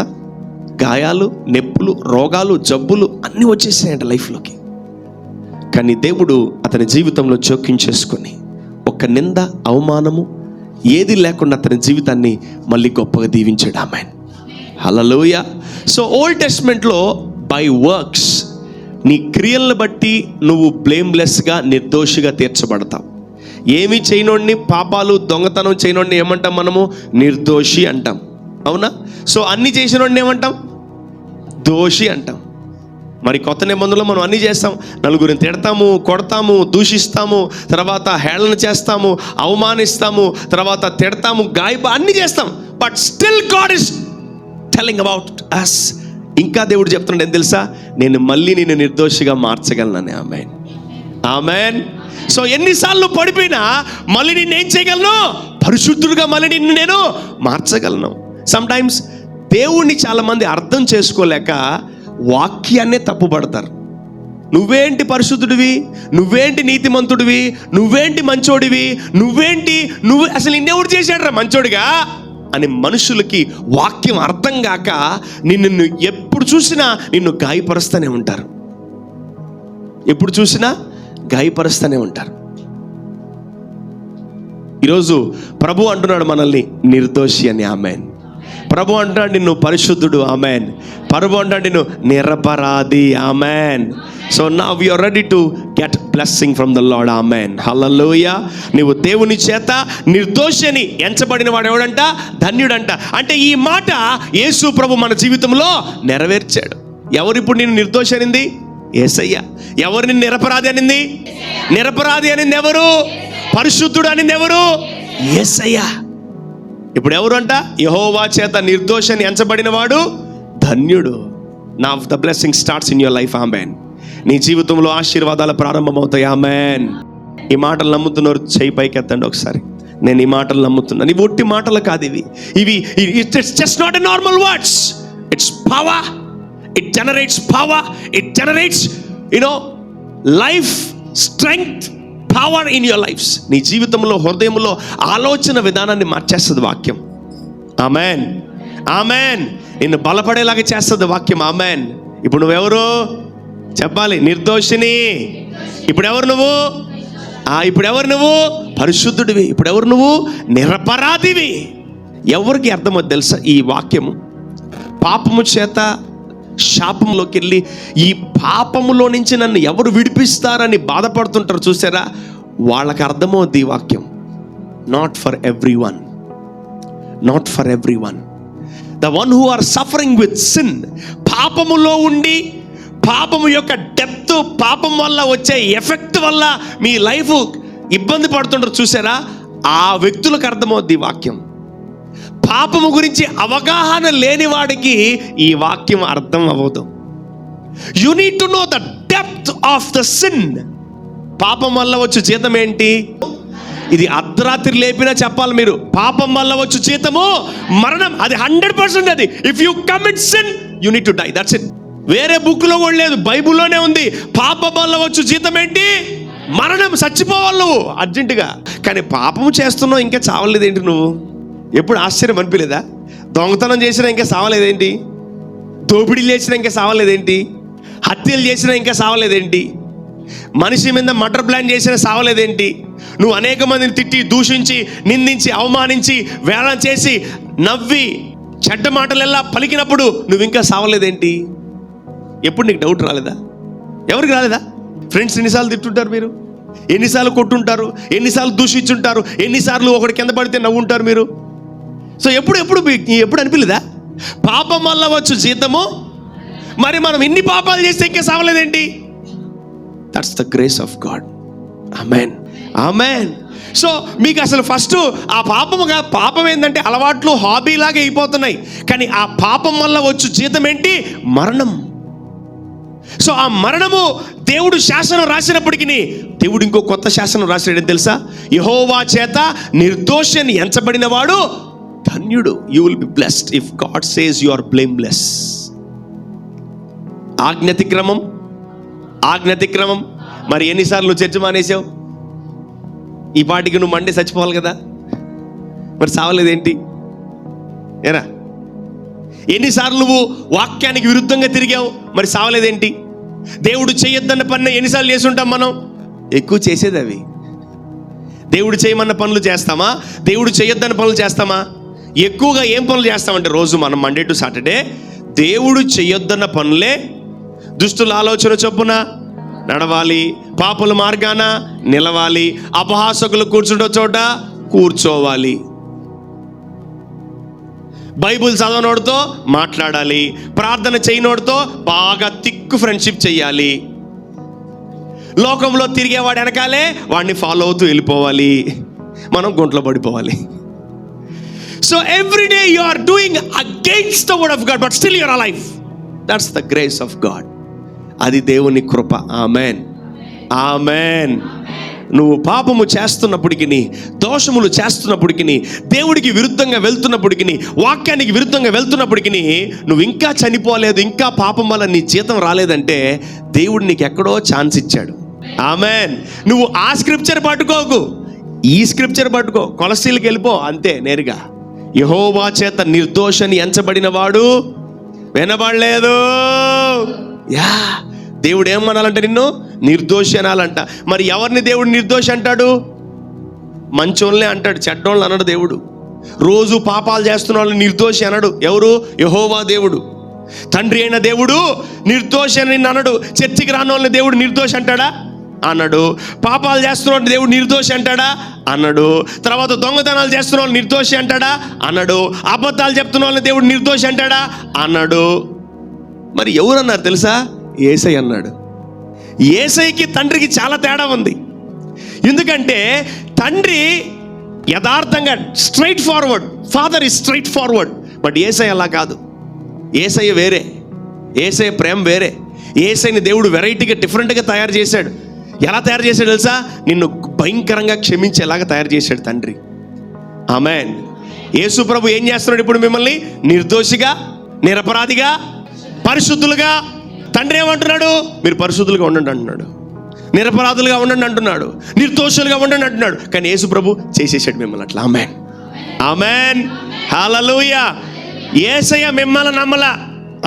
గాయాలు, నొప్పులు, రోగాలు, జబ్బులు అన్నీ వచ్చేసాయంట లైఫ్లోకి. కానీ దేవుడు అతని జీవితంలో జోక్యం చేసుకొని ఒక్క నింద, అవమానము ఏది లేకుండా అతని జీవితాన్ని మళ్ళీ గొప్పగా దీవించాడు. ఆమేన్, హల్లెలూయా. సో ఓల్డ్ టెస్ట్మెంట్లో బై వర్క్స్, నీ క్రియలను బట్టి నువ్వు బ్లేమ్లెస్గా, నిర్దోషిగా తీర్చబడతావు. ఏమీ చేయనోడిని, పాపాలు, దొంగతనం చేయనోడిని ఏమంటాం మనము? నిర్దోషి అంటాం, అవునా? సో అన్నీ చేసినోడిని ఏమంటాం? దోషి అంటాం. మరి కొత్త నిబంధనలో మనం అన్నీ చేస్తాం. నలుగురిని తిడతాము, కొడతాము, దూషిస్తాము, తర్వాత హేళన చేస్తాము, అవమానిస్తాము, తర్వాత తిడతాము, అన్నీ చేస్తాం. But still God is telling about us. ఇంకా దేవుడు చెప్తున్నాడు ఏం తెలుసా? నేను మళ్ళీ నిన్ను నిర్దోషిగా మార్చగలనని. ఆమేన్, ఆమేన్. సో ఎన్నిసార్లు పడిపోయినా మళ్ళీ నిన్ను ఏం చేయగలను? పరిశుద్ధుడిగా మళ్ళీ నిన్ను నేను మార్చగలను. సమ్టైమ్స్ దేవుణ్ణి చాలామంది అర్థం చేసుకోలేక వాక్యాన్నే తప్పుపడతారు. నువ్వేంటి పరిశుద్ధుడివి, నువ్వేంటి నీతిమంతుడివి, నువ్వేంటి మంచోడివి, నువ్వు అసలు నిన్నెవడు చేశాడురా మంచోడిగా అని మనుషులకి వాక్యం అర్థం కాక నిన్ను ఎప్పుడు చూసినా నిన్ను గాయపరుస్తూనే ఉంటారు. ఎప్పుడు చూసినా గాయపరుస్తూనే ఉంటారు. ఈరోజు ప్రభు అంటున్నాడు మనల్ని నిర్దోషి అని. ఆమేన్. ప్రభు అంటాడు నిన్ను పరిశుద్ధుడు. ఆమేన్. ప్రభు అంటాడు నిన్ను నిరపరాధి. ఆమేన్. So now we are ready to get blessing from the Lord. ఆమేన్, హల్లెలూయా. నీవు దేవుని చేత నిర్దోషి అని ఎంచబడిన వాడు ఎవడంట? ధన్యుడంట. అంటే ఈ మాట యేసు ప్రభు మన జీవితంలో నెరవేర్చాడు. ఎవరు ఇప్పుడు నిన్ను నిర్దోషి అనింది? యేసయ్య. ఎవరు నిన్ను నిరపరాధి అనింది? నిరపరాధి అనింది ఎవరు? పరిశుద్ధుడు అనింది ఎవరు? యేసయ్య. ఇప్పుడు ఎవరు అంట? యెహోవా చేత నిర్దోషని ఎంచబడిన వాడు ధన్యుడు. Now the blessing starts in your life. ఆమేన్. నీ జీవితంలో ఆశీర్వాదాలు ప్రారంభమవుతాయి. ఆమేన్. ఈ మాటలు నమ్ముతున్నారు? చేయి పైకెత్తండి ఒకసారి. నేను ఈ మాటలు నమ్ముతున్నాను. ఇవి ఒట్టి మాటలు కాదు, ఇవి it's just not a normal words. It's power. It generates power. It generates life, strength, power in your lifes. నీ జీవితంలో, హృదయంలో ఆలోచన విధానాన్ని మార్చేస్తుంది వాక్యం. ఆమేన్, ఆమేన్. నిన్ను బలపడేలాగా చేస్తుంది వాక్యం. ఆమేన్. ఇప్పుడు నువ్వెవరు చెప్పాలి? నిర్దోషిని. ఇప్పుడు ఎవరు నువ్వు? ఇప్పుడు ఎవరు నువ్వు? పరిశుద్ధుడివి. ఇప్పుడు ఎవరు నువ్వు? నిరపరాధివి. ఎవరికి అర్థమవుతుంది తెలుసా ఈ వాక్యము? పాపము చేత శాపంలోకి వెళ్ళి ఈ పాపములో నుంచి నన్ను ఎవరు విడిపిస్తారని బాధపడుతుంటారు చూసారా? వాళ్ళకి అర్థమవుద్ది ఈ వాక్యం. Not for everyone, not for everyone. The one who are suffering with sin, పాపములో ఉండి పాపము యొక్క డెప్త్, పాపం వల్ల వచ్చే ఎఫెక్ట్ వల్ల మీ లైఫ్ ఇబ్బంది పడుతుంటారు చూసారా? ఆ వ్యక్తులకు అర్థమవుద్ది ఈ వాక్యం. పాపము గురించి అవగాహన లేని వాడికి ఈ వాక్యం అర్థం అవ్వదు. You need to know the depth of the sin. పాపం వల్ల వచ్చు జీతం ఏంటి? ఇది అర్ధరాత్రి లేపినా చెప్పాలి మీరు. పాపం వల్ల వచ్చు జీతము మరణం. అది 100%. అది if you commit sin you need to die. That's it. వేరే బుక్లో కూడా లేదు, బైబుల్లోనే ఉంది. పాపం వల్ల వచ్చు జీతం ఏంటి? మరణం. చచ్చిపోవాలి నువ్వు అర్జెంటుగా. కానీ పాపము చేస్తున్నావు, ఇంకా చావలేదేంటి నువ్వు? ఎప్పుడు ఆశ్చర్యం అనిపించలేదా? దొంగతనం చేసినా ఇంకా సావలేదేంటి? దోపిడీలు చేసినా ఇంకా సావలేదేంటి? హత్యలు చేసినా ఇంకా సావలేదేంటి? మనిషి మీద మర్డర్ ప్లాన్ చేసినా సావలేదేంటి? నువ్వు అనేక మందిని తిట్టి, దూషించి, నిందించి, అవమానించి, వేళం చేసి, నవ్వి, చెడ్డ మాటలెల్లా పలికినప్పుడు నువ్వు ఇంకా సావలేదేంటి? ఎప్పుడు నీకు డౌట్ రాలేదా? ఎవరికి రాలేదా? ఫ్రెండ్స్ ఎన్నిసార్లు తిట్టుంటారు మీరు? ఎన్నిసార్లు కొట్టుంటారు? ఎన్నిసార్లు దూషించుంటారు? ఎన్నిసార్లు ఒకటి కింద పడితే నవ్వుంటారు మీరు? సో ఎప్పుడు అనిపించలేదా? పాపం వల్ల వచ్చు జీతము. మరి మనం ఇన్ని పాపాలు చేస్తే ఇంకా సావలేదేంటి? That's the grace of God. ఆమేన్, ఆమేన్. సో మీకు అసలు ఫస్ట్ ఆ పాపం ఏంటంటే అలవాట్లు, హాబీ లాగా అయిపోతున్నాయి. కానీ ఆ పాపం వల్ల వచ్చు జీతం ఏంటి? మరణం. సో ఆ మరణము దేవుడు శాసనం రాసినప్పటికీ దేవుడు ఇంకో కొత్త శాసనం రాసినాడని తెలుసా? యెహోవా చేత నిర్దోషి అని ఎంచబడిన వాడు ధన్యుడు. You will be blessed if God says you are blameless. ఆజ్ఞాతిక్రమం. మరి ఎన్నిసార్లు నువ్వు చర్చ మానేసావు? ఈ పాటికి నువ్వు మండే చచ్చిపోవాలి కదా, మరి సావలేదేంటి? ఏరా, ఎన్నిసార్లు నువ్వు వాక్యానికి విరుద్ధంగా తిరిగావు, మరి సావలేదేంటి? దేవుడు చేయొద్దన్న పని ఎన్నిసార్లు చేసి ఉంటాం మనం? ఎక్కువ చేసేది అవి. దేవుడు చేయమన్న పనులు చేస్తామా? దేవుడు చేయొద్దన్న పనులు చేస్తామా? ఎక్కువగా ఏం పనులు చేస్తామంటే రోజు మనం మండే టు సాటర్డే దేవుడు చేయొద్దన్న పనులే. దుష్టుల ఆలోచన చొప్పున నడవాలి, పాపుల మార్గాన నిలవాలి, అపహాసకులు కూర్చుంటే చోట కూర్చోవాలి, బైబుల్ చదవనోడితో మాట్లాడాలి, ప్రార్థన చేయనోడితో బాగా థిక్ ఫ్రెండ్షిప్ చెయ్యాలి, లోకంలో తిరిగేవాడు వెనకాలే వాడిని ఫాలో అవుతూ వెళ్ళిపోవాలి, మనం గుంట్లో పడిపోవాలి. So every day you are doing against the word of God, but still you are alive. That's the grace of God. అది దేవుని కృప. Amen, amen. నువ్వు పాపము చేస్తున్నప్పటికీ, దోషములు చేస్తున్నప్పటికీ, దేవుడికి విరుద్ధంగా వెళ్తున్నప్పటికీ, వాక్యానికి విరుద్ధంగా వెళ్తున్నప్పటికీ నువ్వు ఇంకా చనిపోలేదు, ఇంకా పాపం వల్ల నీ జీతం రాలేదంటే దేవుడు నీకు ఎక్కడో ఛాన్స్ ఇచ్చాడు. ఆమెన్. నువ్వు ఆ స్క్రిప్చర్ పట్టుకోకు, ఈ స్క్రిప్చర్ పట్టుకో, కొలసీలకు వెళ్ళిపో, అంతే నేరుగా. యెహోవా చేత నిర్దోషని ఎంచబడిన వాడు వినబడలేదు. యా, దేవుడు ఏమనాలంటే నిన్ను నిర్దోషి అనాలంట. మరి ఎవరిని దేవుడు నిర్దోషి అంటాడు? మంచోళ్ళనే అంటాడు, చెడ్డోళ్ళని అనడు దేవుడు. రోజు పాపాలు చేస్తున్న వాళ్ళని నిర్దోషి అనడు. ఎవరు? యెహోవా దేవుడు. తండ్రి అయిన దేవుడు నిర్దోషి అని అనడు. చర్చికి రాని వాళ్ళని దేవుడు నిర్దోషి అంటాడా? అన్నాడు. పాపాలు చేస్తున్న వాళ్ళని దేవుడు నిర్దోషి అంటాడా? అన్నాడు. తర్వాత దొంగతనాలు చేస్తున్న వాళ్ళు నిర్దోషి అంటాడా? అన్నాడు. అబద్ధాలు చెప్తున్న వాళ్ళని దేవుడు నిర్దోషి అంటాడా? అన్నాడు. మరి ఎవరన్నారు తెలుసా? యేసయ్య అన్నాడు. యేసయ్యకి తండ్రికి చాలా తేడా ఉంది. ఎందుకంటే తండ్రి యథార్థంగా straightforward, father is straightforward. But యేసయ్య అలా కాదు. యేసయ్య వేరే, యేసయ్య ప్రేమ వేరే. యేసయ్యని దేవుడు వెరైటీగా డిఫరెంట్గా తయారు చేశాడు. ఎలా తయారు చేశాడు తెలుసా? నిన్ను భయంకరంగా క్షమించేలాగా తయారు చేశాడు తండ్రి. ఆమేన్. యేసు ప్రభు ఏం చేస్తున్నాడు ఇప్పుడు? మిమ్మల్ని నిర్దోషిగా, నిరపరాధిగా, పరిశుద్ధులుగా. తండ్రి ఏమంటున్నాడు? మీరు పరిశుద్ధులుగా ఉండండి అంటున్నాడు, నిరపరాధులుగా ఉండండి అంటున్నాడు, నిర్దోషులుగా ఉండండి అంటున్నాడు. కానీ యేసు ప్రభు చేసేసాడు మిమ్మల్ని అట్లా. ఆమేన్, ఆమేన్, హల్లెలూయా. యేసయ్య మిమ్మల్ని నమ్మల,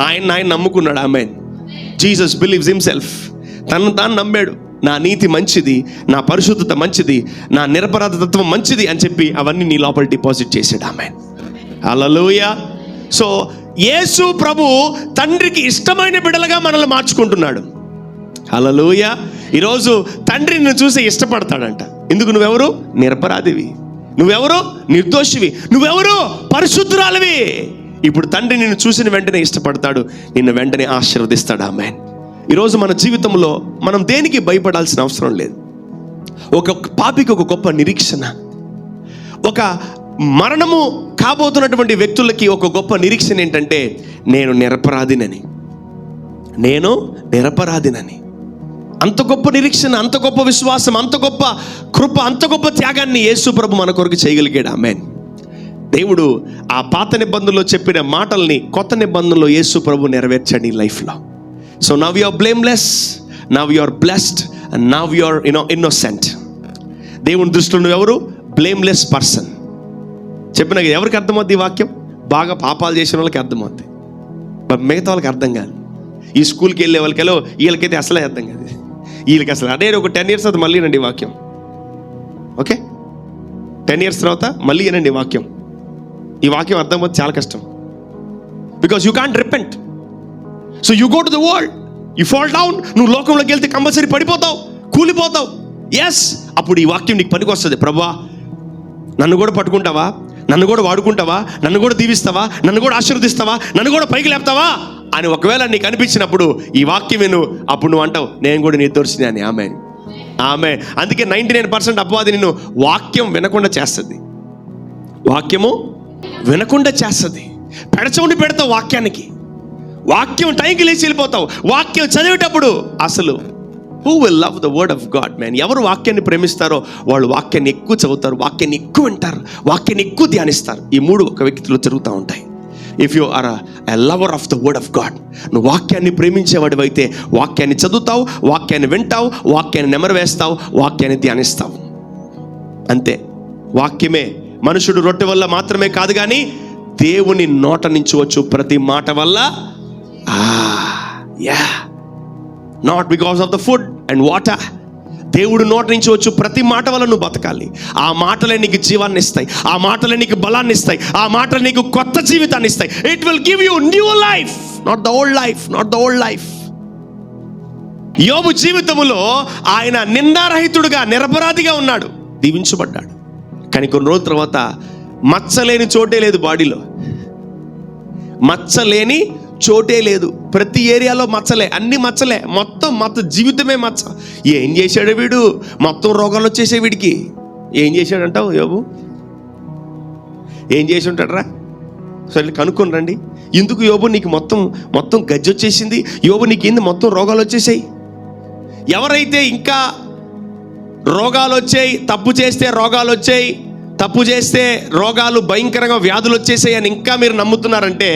ఆయన నమ్ముకున్నాడు. ఆమేన్. Jesus believes himself. తను తాను నమ్మాడు. నా నీతి మంచిది, నా పరిశుద్ధత మంచిది, నా నిరపరాధతత్వం మంచిది అని చెప్పి అవన్నీ నీ లోపల డిపాజిట్ చేశాడు. ఆమేన్, హల్లెలూయా. సో యేసు ప్రభు తండ్రికి ఇష్టమైన బిడ్డలుగా మనల్ని మార్చుకుంటున్నాడు. హల్లెలూయా. ఈరోజు తండ్రి నిన్ను చూసి ఇష్టపడతాడంట. ఎందుకు? నువ్వెవరు? నిరపరాధివి. నువ్వెవరు? నిర్దోషివి. నువ్వెవరు? పరిశుద్ధురాలివి. ఇప్పుడు తండ్రి నిన్ను చూసిన వెంటనే ఇష్టపడతాడు, నిన్ను వెంటనే ఆశీర్వదిస్తాడు. ఆమేన్. ఈరోజు మన జీవితంలో మనం దేనికి భయపడాల్సిన అవసరం లేదు. ఒక పాపికి ఒక గొప్ప నిరీక్షణ, ఒక మరణము కాబోతున్నటువంటి వ్యక్తులకి ఒక గొప్ప నిరీక్షణ ఏంటంటే, నేను నిరపరాధినని, నేను నిరపరాధినని. అంత గొప్ప నిరీక్షణ, అంత గొప్ప విశ్వాసం, అంత గొప్ప కృప, అంత గొప్ప త్యాగాన్ని యేసు ప్రభు మన కొరకు చేయగలిగాడు. ఆమేన్. దేవుడు ఆ పాత నిబంధనలో చెప్పిన మాటల్ని కొత్త నిబంధనలో యేసు ప్రభు నెరవేర్చాడు నీ లైఫ్లో. So now you are blameless, now you are blessed, and now you are innocent. దేవుని దృష్టిలో నువ్వెవరు? Blameless person. చెప్పిన ఎవరికి అర్థమవుద్ది ఈ వాక్యం? బాగా పాపాలు చేసిన వాళ్ళకి అర్థమవుద్ది, మిగతా వాళ్ళకి అర్థం కాదు. ఈ స్కూల్కి వెళ్ళే వాళ్ళకెలో వీళ్ళకైతే అసలే అర్థం కాదు. వీళ్ళకి అసలు అదే ఒక 10 years తర్వాత మళ్ళీ రండి ఈ వాక్యం. ఓకే, 10 years తర్వాత మళ్ళీ వినండి ఈ వాక్యం. ఈ వాక్యం అర్థమవుతుంది చాలా కష్టం. Because you can't repent. So you go to the world, you fall down. నువ్వు లోకంలోకి వెళ్తే కంపల్సరీ పడిపోతావు, కూలిపోతావు. ఎస్, అప్పుడు ఈ వాక్యం నీకు పనికి వస్తుంది. ప్రభువా, నన్ను కూడా పట్టుకుంటావా? నన్ను కూడా వాడుకుంటావా? నన్ను కూడా దీవిస్తావా? నన్ను కూడా ఆశీర్వదిస్తావా? నన్ను కూడా పైకి లేపుతావా అని ఒకవేళ నీకు అనిపించినప్పుడు ఈ వాక్యం విను. అప్పుడు నువ్వు అంటావు, నేను కూడా నిర్దోషిని అని. ఆమేన్, ఆమేన్. అందుకే 99% అపవాది నిన్ను వాక్యం వినకుండా చేస్తుంది. వాక్యము వినకుండా చేస్తుంది. పెడచవుండి పెడతావు వాక్యానికి. వాక్యం టైంకి లేచి వెళ్ళిపోతావు. వాక్యం చదివేటప్పుడు అసలు who will love the word of God man? ఎవరు వాక్యాన్ని ప్రేమిస్తారో వాళ్ళు వాక్యాన్ని ఎక్కువ చదువుతారు, వాక్యాన్ని ఎక్కువ వింటారు, వాక్యాన్ని ఎక్కువ ధ్యానిస్తారు. ఈ మూడు ఒక వ్యక్తిలో జరుగుతూ ఉంటాయి. If you are a lover of the word of God, నువ్వు వాక్యాన్ని ప్రేమించేవాడివి అయితే వాక్యాన్ని చదువుతావు, వాక్యాన్ని వింటావు, వాక్యాన్ని నెమరు వేస్తావు, వాక్యాన్ని ధ్యానిస్తావు. అంతే. వాక్యమే మనుషుడు రొట్టె వల్ల మాత్రమే కాదు కానీ దేవుని నోట నుంచి వచ్చు ప్రతి మాట వల్ల. Not because of the food and water. దేవుడు నోట నుంచి వచ్చు ప్రతి మాట వల్ల నువ్వు బతకాలి. ఆ మాటలే నీకు జీవాన్ని ఇస్తాయి, ఆ మాటలే నీకు బలాన్ని ఇస్తాయి, ఆ మాటలు నీకు కొత్త జీవితాన్ని ఇస్తాయి. It will give you new life, not the old life, not the old life. యోబు జీవితములో ఆయన నిందారహితుడుగా నిరపరాధిగా ఉన్నాడు, దీవించబడ్డాడు. కానీ కొన్ని రోజుల తర్వాత మచ్చలేని చోటే లేదు బాడీలో, మచ్చలేని చోటే లేదు. ప్రతి ఏరియాలో మచ్చలే, అన్ని మచ్చలే, మొత్తం జీవితమే మచ్చ. ఏం చేశాడు వీడు? మొత్తం రోగాలు వచ్చేసే వీడికి. ఏం చేశాడంటావు యోబు? ఏం చేసి ఉంటాడరా? సరే కనుక్కొని రండి. ఎందుకు యోబు నీకు మొత్తం గజ్జి వచ్చేసింది? యోబు నీకేంది మొత్తం రోగాలు వచ్చేసాయి? ఎవరైతే ఇంకా రోగాలు వచ్చాయి, తప్పు చేస్తే రోగాలు వచ్చాయి, తప్పు చేస్తే రోగాలు భయంకరంగా వ్యాధులు వచ్చేసాయి అని ఇంకా మీరు నమ్ముతున్నారంటే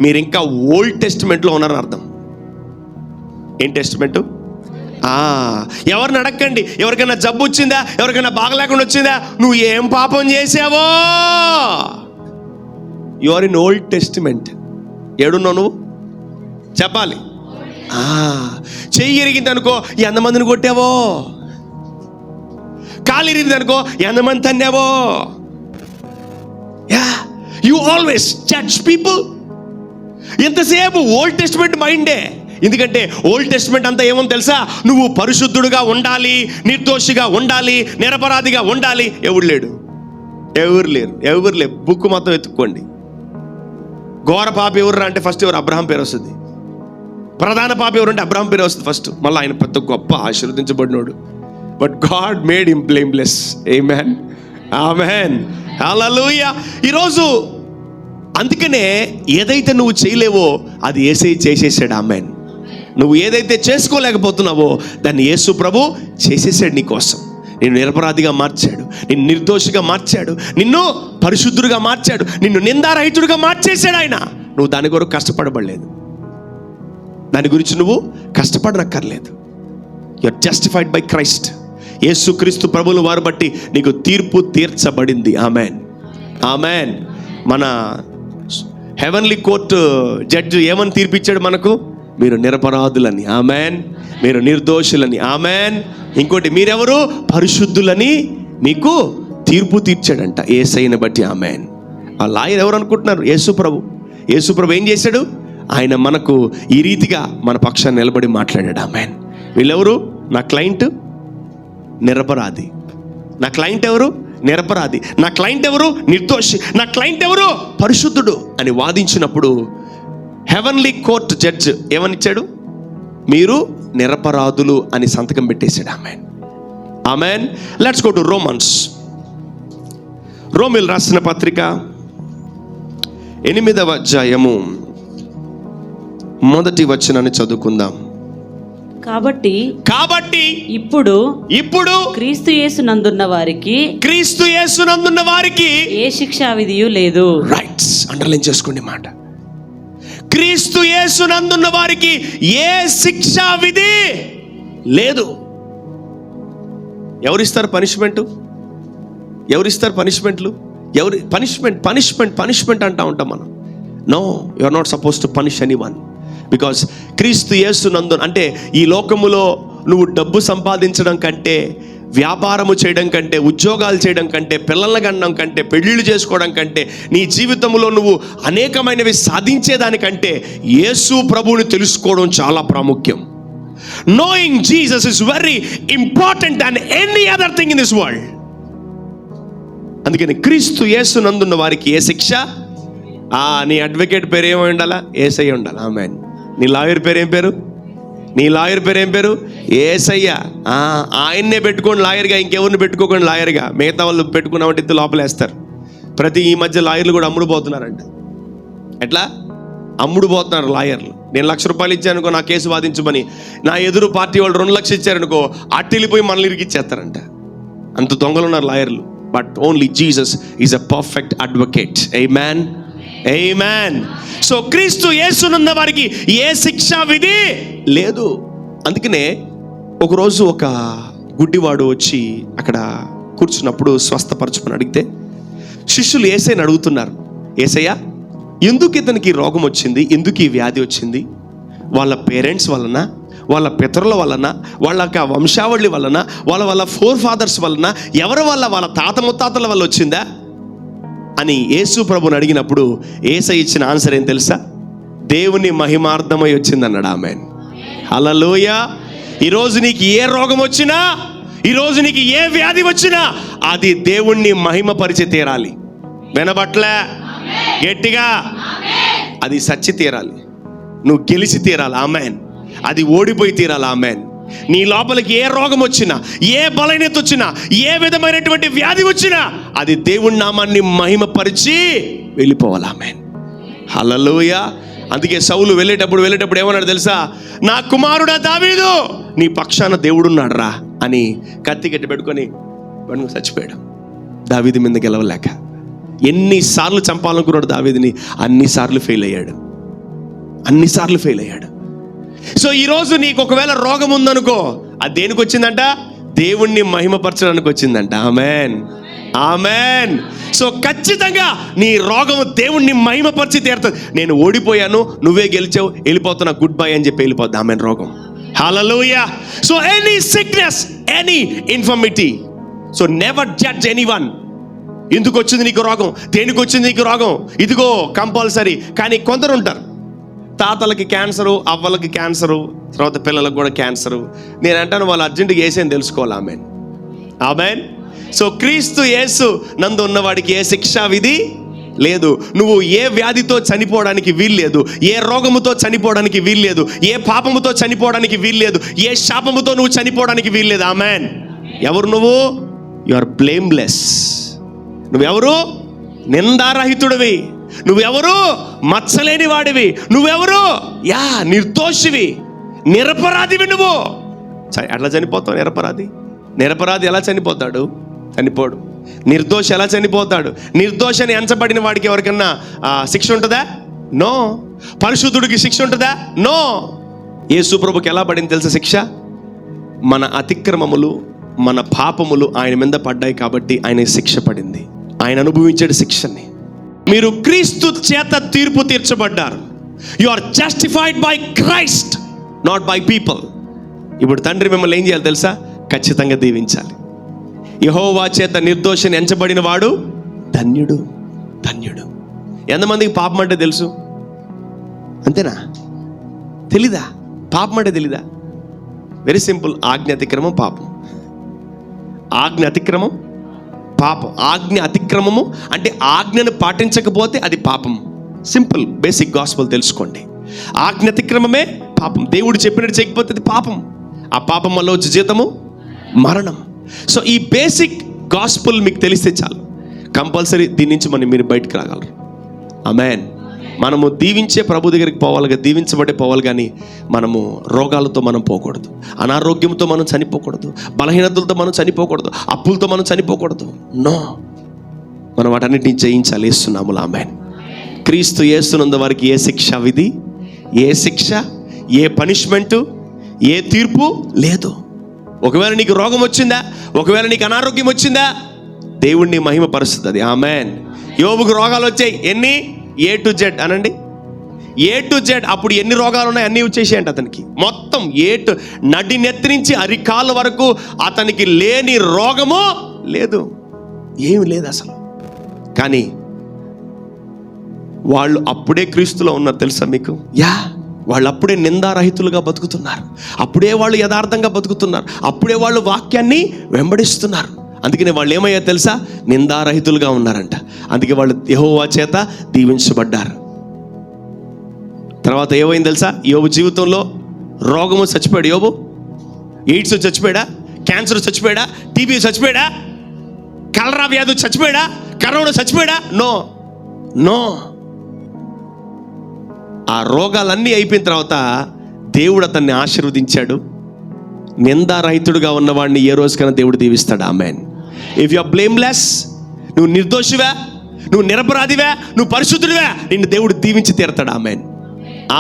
మీరు ఇంకా ఓల్డ్ టెస్టిమెంట్లో ఉన్నారని అర్థం. ఏం టెస్టిమెంటు? ఎవరిని అడగండి, ఎవరికైనా జబ్బు వచ్చిందా, ఎవరికైనా బాగలేకుండా వచ్చిందా, నువ్వు ఏం పాపం చేసావో? You are in Old Testament. ఏడున్నావు నువ్వు? చెప్పాలి. చెయ్యి ఇరిగింది అనుకో, ఎంతమందిని కొట్టావో? కాలు ఇరిగింది అనుకో, ఎంతమంది తన్నావో? You always judge people. ఎంతసేపు ఓల్డ్ టెస్టిమెంట్ మైండే. ఎందుకంటే ఓల్డ్ టెస్టిమెంట్ అంతా ఏమో తెలుసా? నువ్వు పరిశుద్ధుడుగా ఉండాలి, నిర్దోషిగా ఉండాలి, నిరపరాధిగా ఉండాలి. ఎవరు లేరు. బుక్ మొత్తం ఎత్తుక్కోండి. ఘోర పాపి ఎవరు అంటే ఫస్ట్ ఎవరు? అబ్రహాం పేరు వస్తుంది. ప్రధాన పాపి ఎవరు అంటే అబ్రహాం పేరు వస్తుంది ఫస్ట్. మళ్ళీ ఆయన పెద్ద గొప్ప ఆశీర్వదించబడినోడు. But God made him blameless. ఆమేన్, ఆమేన్, హల్లెలూయా. ఈరోజు అందుకనే ఏదైతే నువ్వు చేయలేవో అది యేసయ్య చేసేసాడు. ఆమేన్. నువ్వు ఏదైతే చేసుకోలేకపోతున్నావో దాన్ని యేసు ప్రభు చేసేసాడు నీ కోసం. నిన్ను నిరపరాధిగా మార్చాడు, నిన్ను నిర్దోషిగా మార్చాడు, నిన్ను పరిశుద్ధుడిగా మార్చాడు, నిన్ను నిందారహితుడిగా మార్చేశాడు ఆయన. నువ్వు దాని కొరకు కష్టపడబడలేదు, దాని గురించి నువ్వు కష్టపడనక్కర్లేదు. You are justified by Christ. యేసుక్రీస్తు ప్రభువుల వారు బట్టి నీకు తీర్పు తీర్చబడింది. ఆమేన్, ఆమేన్. మన హెవెన్లీ కోర్టు జడ్జి ఏమని తీర్పిచ్చాడు మనకు? మీరు నిరపరాధులని, ఆమేన్, మీరు నిర్దోషులని, ఆమేన్. ఇంకోటి, మీరెవరు? పరిశుద్ధులని మీకు తీర్పు తీర్చాడంట యేసయ్యని బట్టి. ఆమేన్. ఆ లాయర్ ఎవరు అనుకుంటున్నారు? యేసు ప్రభు. యేసు ప్రభు ఏం చేశాడు? ఆయన మనకు ఈ రీతిగా మన పక్షాన్ని నిలబడి మాట్లాడాడు. ఆమేన్. వీళ్ళెవరు? నా క్లయింట్ నిరపరాధి. నా క్లయింట్ ఎవరు? నిరపరాధి. నా క్లయింట్ ఎవరు? నిర్దోషి. నా క్లయింట్ ఎవరు? పరిశుద్ధుడు అని వాదించినప్పుడు హెవెన్లీ కోర్ట్ జడ్జ్ ఏమనిచ్చాడు? మీరు నిరపరాధులు అని సంతకం పెట్టేశాడు. ఆమేన్, ఆమేన్. Let's go to Romans. రోమిల్ రాసిన పత్రిక 8వ అధ్యాయము 1వ వచనాన్ని చదువుకుందాం. కాబట్టి ఇప్పుడు క్రీస్తు యేసునందున్న వారికి ఏ శిక్షా విధియు లేదు. రైట్స్, అండర్లైన్ చేసుకోండి మాట. క్రీస్తు యేసునందున్న వారికి ఏ శిక్షా విధి లేదు. ఎవరిస్తారు పనిష్మెంట్? ఎవరిస్తారు పనిష్మెంట్లు? ఎవరి పనిష్మెంట్ అంటా ఉంటాం మనం. No, you are not suppose to punish anyone. Because క్రీస్తు యేసునందు అంటే ఈ లోకములో నువ్వు డబ్బు సంపాదించడం కంటే, వ్యాపారము చేయడం కంటే, ఉద్యోగాలు చేయడం కంటే, పిల్లల్ని కనడం కంటే, పెళ్ళిళ్ళు చేసుకోవడం కంటే, నీ జీవితంలో నువ్వు అనేకమైనవి సాధించేదానికంటే యేసు ప్రభువుని తెలుసుకోవడం చాలా ప్రాముఖ్యం. Knowing Jesus is very important than any other thing in this world. అందుకని క్రీస్తు యేసునందున్న వారికి ఏ శిక్ష? నీ అడ్వకేట్ పేరు ఏమై ఉండాలా? యేసయ్య ఉండాలి. ఆమేన్. నీ లాయర్ పేరు ఏం పేరు? యేసయ్య. ఆయన్నే పెట్టుకోండి లాయర్గా, ఇంకెవరిని పెట్టుకోకండి లాయర్గా. మిగతా వాళ్ళు పెట్టుకున్నామంటే లోపలేస్తారు. ఈ మధ్య లాయర్లు కూడా అమ్ముడుపోతున్నారంట. ఎట్లా? అమ్ముడు పోతున్నారు లాయర్లు. నేను ₹1,00,000 ఇచ్చానుకో నా కేసు వాదించమని, నా ఎదురు పార్టీ వాళ్ళు 2 లక్షలు ఇచ్చారనుకో అట్టెళ్ళిపోయి మనల్ని ఇరికిచ్చేస్తారంట. అంత దొంగలు ఉన్నారు లాయర్లు. But only Jesus is a perfect advocate. ఆమేన్, ఆమేన్. సో క్రీస్తు యేసునున్న వారికి ఏ శిక్షా విధి లేదు. అందుకనే ఒకరోజు ఒక గుడ్డివాడు వచ్చి అక్కడ కూర్చున్నప్పుడు స్వస్థపరచుమని అడిగితే శిష్యులు యేసయ్యని అడుగుతున్నారు, యేసయ్య ఎందుకు ఇతనికి రోగం వచ్చింది, ఎందుకు ఈ వ్యాధి వచ్చింది? వాళ్ళ పేరెంట్స్ వలన, వాళ్ళ పితరుల వలన, వాళ్ళ వంశావళి వలన, వాళ్ళ ఫోర్ ఫాదర్స్ వలన, ఎవరి వల్ల, వాళ్ళ తాత ముత్తాతల వల్ల వచ్చిందా అని యేసు ప్రభుని అడిగినప్పుడు యేసయ్య ఇచ్చిన ఆన్సర్ ఏం తెలుసా? దేవుని మహిమార్థమై వచ్చిందన్నాడు. ఆమేన్, హల్లెలూయా. ఈరోజు నీకు ఏ రోగం వచ్చినా, ఈరోజు నీకు ఏ వ్యాధి వచ్చినా అది దేవుణ్ణి మహిమపరిచి తీరాలి. వినబట్లే? గట్టిగా అది సచ్చి తీరాలి. నువ్వు గెలిచి తీరాలి. ఆమేన్. అది ఓడిపోయి తీరాలి. ఆమేన్. నీ లోపలికి ఏ రోగం వచ్చినా, ఏ బలహీనత వచ్చినా, ఏ విధమైనటువంటి వ్యాధి వచ్చినా అది దేవుని నామాన్ని మహిమపరిచి వెళ్ళిపోవాలి. ఆమేన్, హల్లెలూయా. అందుకే సౌలు వెళ్ళేటప్పుడు ఏమన్నాడు తెలుసా? నా కుమారుడా దావీదు, నీ పక్షాన దేవుడున్నాడు రా అని కత్తి గట్టి పెట్టుకొని చచ్చిపోయాడు. దావీదు మీద గెలవలేక ఎన్నిసార్లు చంపాలనుకున్నాడు దావీదుని, అన్నిసార్లు ఫెయిల్ అయ్యాడు. సో ఈరోజు నీకు ఒకవేళ రోగం ఉందనుకో, అది దేనికి వచ్చిందంట? దేవుణ్ణి మహిమపరచడానికి వచ్చిందంట. ఆమేన్, ఆమేన్. సో ఖచ్చితంగా నీ రోగము దేవుణ్ణి మహిమపరిచి తీరుతుంది. నేను ఓడిపోయాను, నువ్వే గెలిచావు, వెళ్ళిపోతున్నా, గుడ్ బై అని చెప్పి వెళ్ళిపోద్ది. ఆమేన్, రోగం. హల్లెలూయా. So any sickness, any infirmity, so never judge anyone. ఎందుకు వచ్చింది నీకు రోగం, దేనికి వచ్చింది నీకు రోగం, ఇదిగో కంపల్సరీ. కానీ కొందరు ఉంటారు, తాతలకి క్యాన్సరు, అవ్వలకి క్యాన్సరు, తర్వాత పిల్లలకు కూడా క్యాన్సరు. నేను అంటాను వాళ్ళు అర్జెంటుగా యేసని తెలుసుకోవాలి. ఆమేన్, ఆమేన్. సో క్రీస్తు యేసు నందు ఉన్నవాడికి ఏ శిక్షా విధి లేదు. నువ్వు ఏ వ్యాధితో చనిపోవడానికి వీల్లేదు, ఏ రోగముతో చనిపోవడానికి వీల్లేదు, ఏ పాపముతో చనిపోవడానికి వీల్లేదు, ఏ శాపముతో నువ్వు చనిపోవడానికి వీల్లేదు. ఆమేన్. ఎవరు నువ్వు? You are blameless. నువ్వెవరు? నిందారహితుడివి. నువ్వెవరు? మచ్చలేని వాడివి. నువ్వెవరు? నిర్దోషివి, నిరపరాధివి. నువ్వు ఎట్లా చనిపోతావు? నిరపరాధి ఎలా చనిపోతాడు? చనిపోడు. నిర్దోషి ఎలా చనిపోతాడు? నిర్దోషని ఎంచబడిన వాడికి ఎవరికన్నా శిక్ష ఉంటుందా? నో. పరిశుద్ధుడికి శిక్ష ఉంటుందా? నో. యేసు ప్రభుకి ఎలా పడింది తెలుసా శిక్ష? మన అతిక్రమములు, మన పాపములు ఆయన మీద పడ్డాయి కాబట్టి ఆయన శిక్ష పడింది. ఆయన అనుభవించాడు శిక్షని. మీరు క్రీస్తు చేత తీర్పు తీర్చబడ్డారు. You are justified by Christ, not by people. ఇప్పుడు తండ్రి మిమ్మల్ని ఏం చేయాలి తెలుసా? ఖచ్చితంగా దీవించాలి. యెహోవా చేత నిర్దోషిని ఎంచబడిన వాడు ధన్యుడు, ధన్యుడు. ఎంతమందికి పాపం అంటే తెలుసు? అంతేనా? తెలీదా? పాపం అంటే తెలీదా? Very simple. ఆజ్ఞ అతిక్రమం పాపం. ఆజ్ఞ అతిక్రమం పాపం. ఆజ్ఞ అతిక్రమము అంటే ఆజ్ఞను పాటించకపోతే అది పాపం. సింపుల్ బేసిక్ గాస్పెల్ తెలుసుకోండి. ఆజ్ఞ అతిక్రమమే పాపం. దేవుడు చెప్పినట్టు చేయకపోతే అది పాపం. ఆ పాపం వల్ల వచ్చే జీతము మరణం. సో ఈ బేసిక్ గాస్పెల్ మీకు తెలిస్తే చాలు, కంపల్సరీ దీని నుంచి మీరు బయటకు రాగలరు. ఆమేన్. మనము దీవించే ప్రభు దగ్గరికి పోవాలి, దీవించబడే పోవాలి. కానీ మనము రోగాలతో మనం పోకూడదు, అనారోగ్యంతో మనం చనిపోకూడదు, బలహీనతలతో మనం చనిపోకూడదు, అప్పులతో మనం చనిపోకూడదు. నో, మనం వాటన్నిటిని జయించాలి యేసునామములో. ఆమేన్. క్రీస్తు యేసునందు వారికి ఏ శిక్ష విధి, ఏ శిక్ష, ఏ పనిష్మెంటు, ఏ తీర్పు లేదు. ఒకవేళ నీకు రోగం వచ్చిందా, ఒకవేళ నీకు అనారోగ్యం వచ్చిందా, దేవుణ్ణి మహిమపరుస్తుంది. ఆమేన్. యోబుకు రోగాలు వచ్చాయి. ఎన్ని? A to Z అనండి. A to Z. అప్పుడు ఎన్ని రోగాలు ఉన్నాయి అన్నీ వచ్చేసాయంట అతనికి. మొత్తం నడి నెత్తి నుంచి అరికాళ్ళ వరకు అతనికి లేని రోగము లేదు, ఏమి లేదు అసలు. కానీ వాళ్ళు అప్పుడే క్రీస్తులో ఉన్నారు తెలుసా మీకు? వాళ్ళు అప్పుడే నిందారహితులుగా బతుకుతున్నారు, అప్పుడే వాళ్ళు యథార్థంగా బతుకుతున్నారు, అప్పుడే వాళ్ళు వాక్యాన్ని వెంబడిస్తున్నారు. అందుకనే వాళ్ళు ఏమయ్యారు తెలుసా? నిందారహితులుగా ఉన్నారంట. అందుకే వాళ్ళు యెహోవా చేత దీవించబడ్డారు. తర్వాత ఏమైంది తెలుసా? యోబు జీవితంలో రోగము చచ్చిపోయాడు. యోబు ఎయిడ్స్ చచ్చిపోయాడా? క్యాన్సర్ చచ్చిపోయాడా? టీబీ చచ్చిపోయాడా? కలరా వ్యాధి చచ్చిపోయాడా? కరోనా చచ్చిపోయాడా? No, no. ఆ రోగాలన్నీ అయిపోయిన తర్వాత దేవుడు అతన్ని ఆశీర్వదించాడు. నిందారహితుడుగా ఉన్నవాడిని ఏ రోజుకైనా దేవుడు దీవిస్తాడు. Amen. If you are blameless, నువ్వు నిర్దోషివా, నువ్వు నిరపరాధివా, నువ్వు పరిశుద్ధుడివా, నిన్ను దేవుడు దీవించి తీరతాడు. ఆమెన్.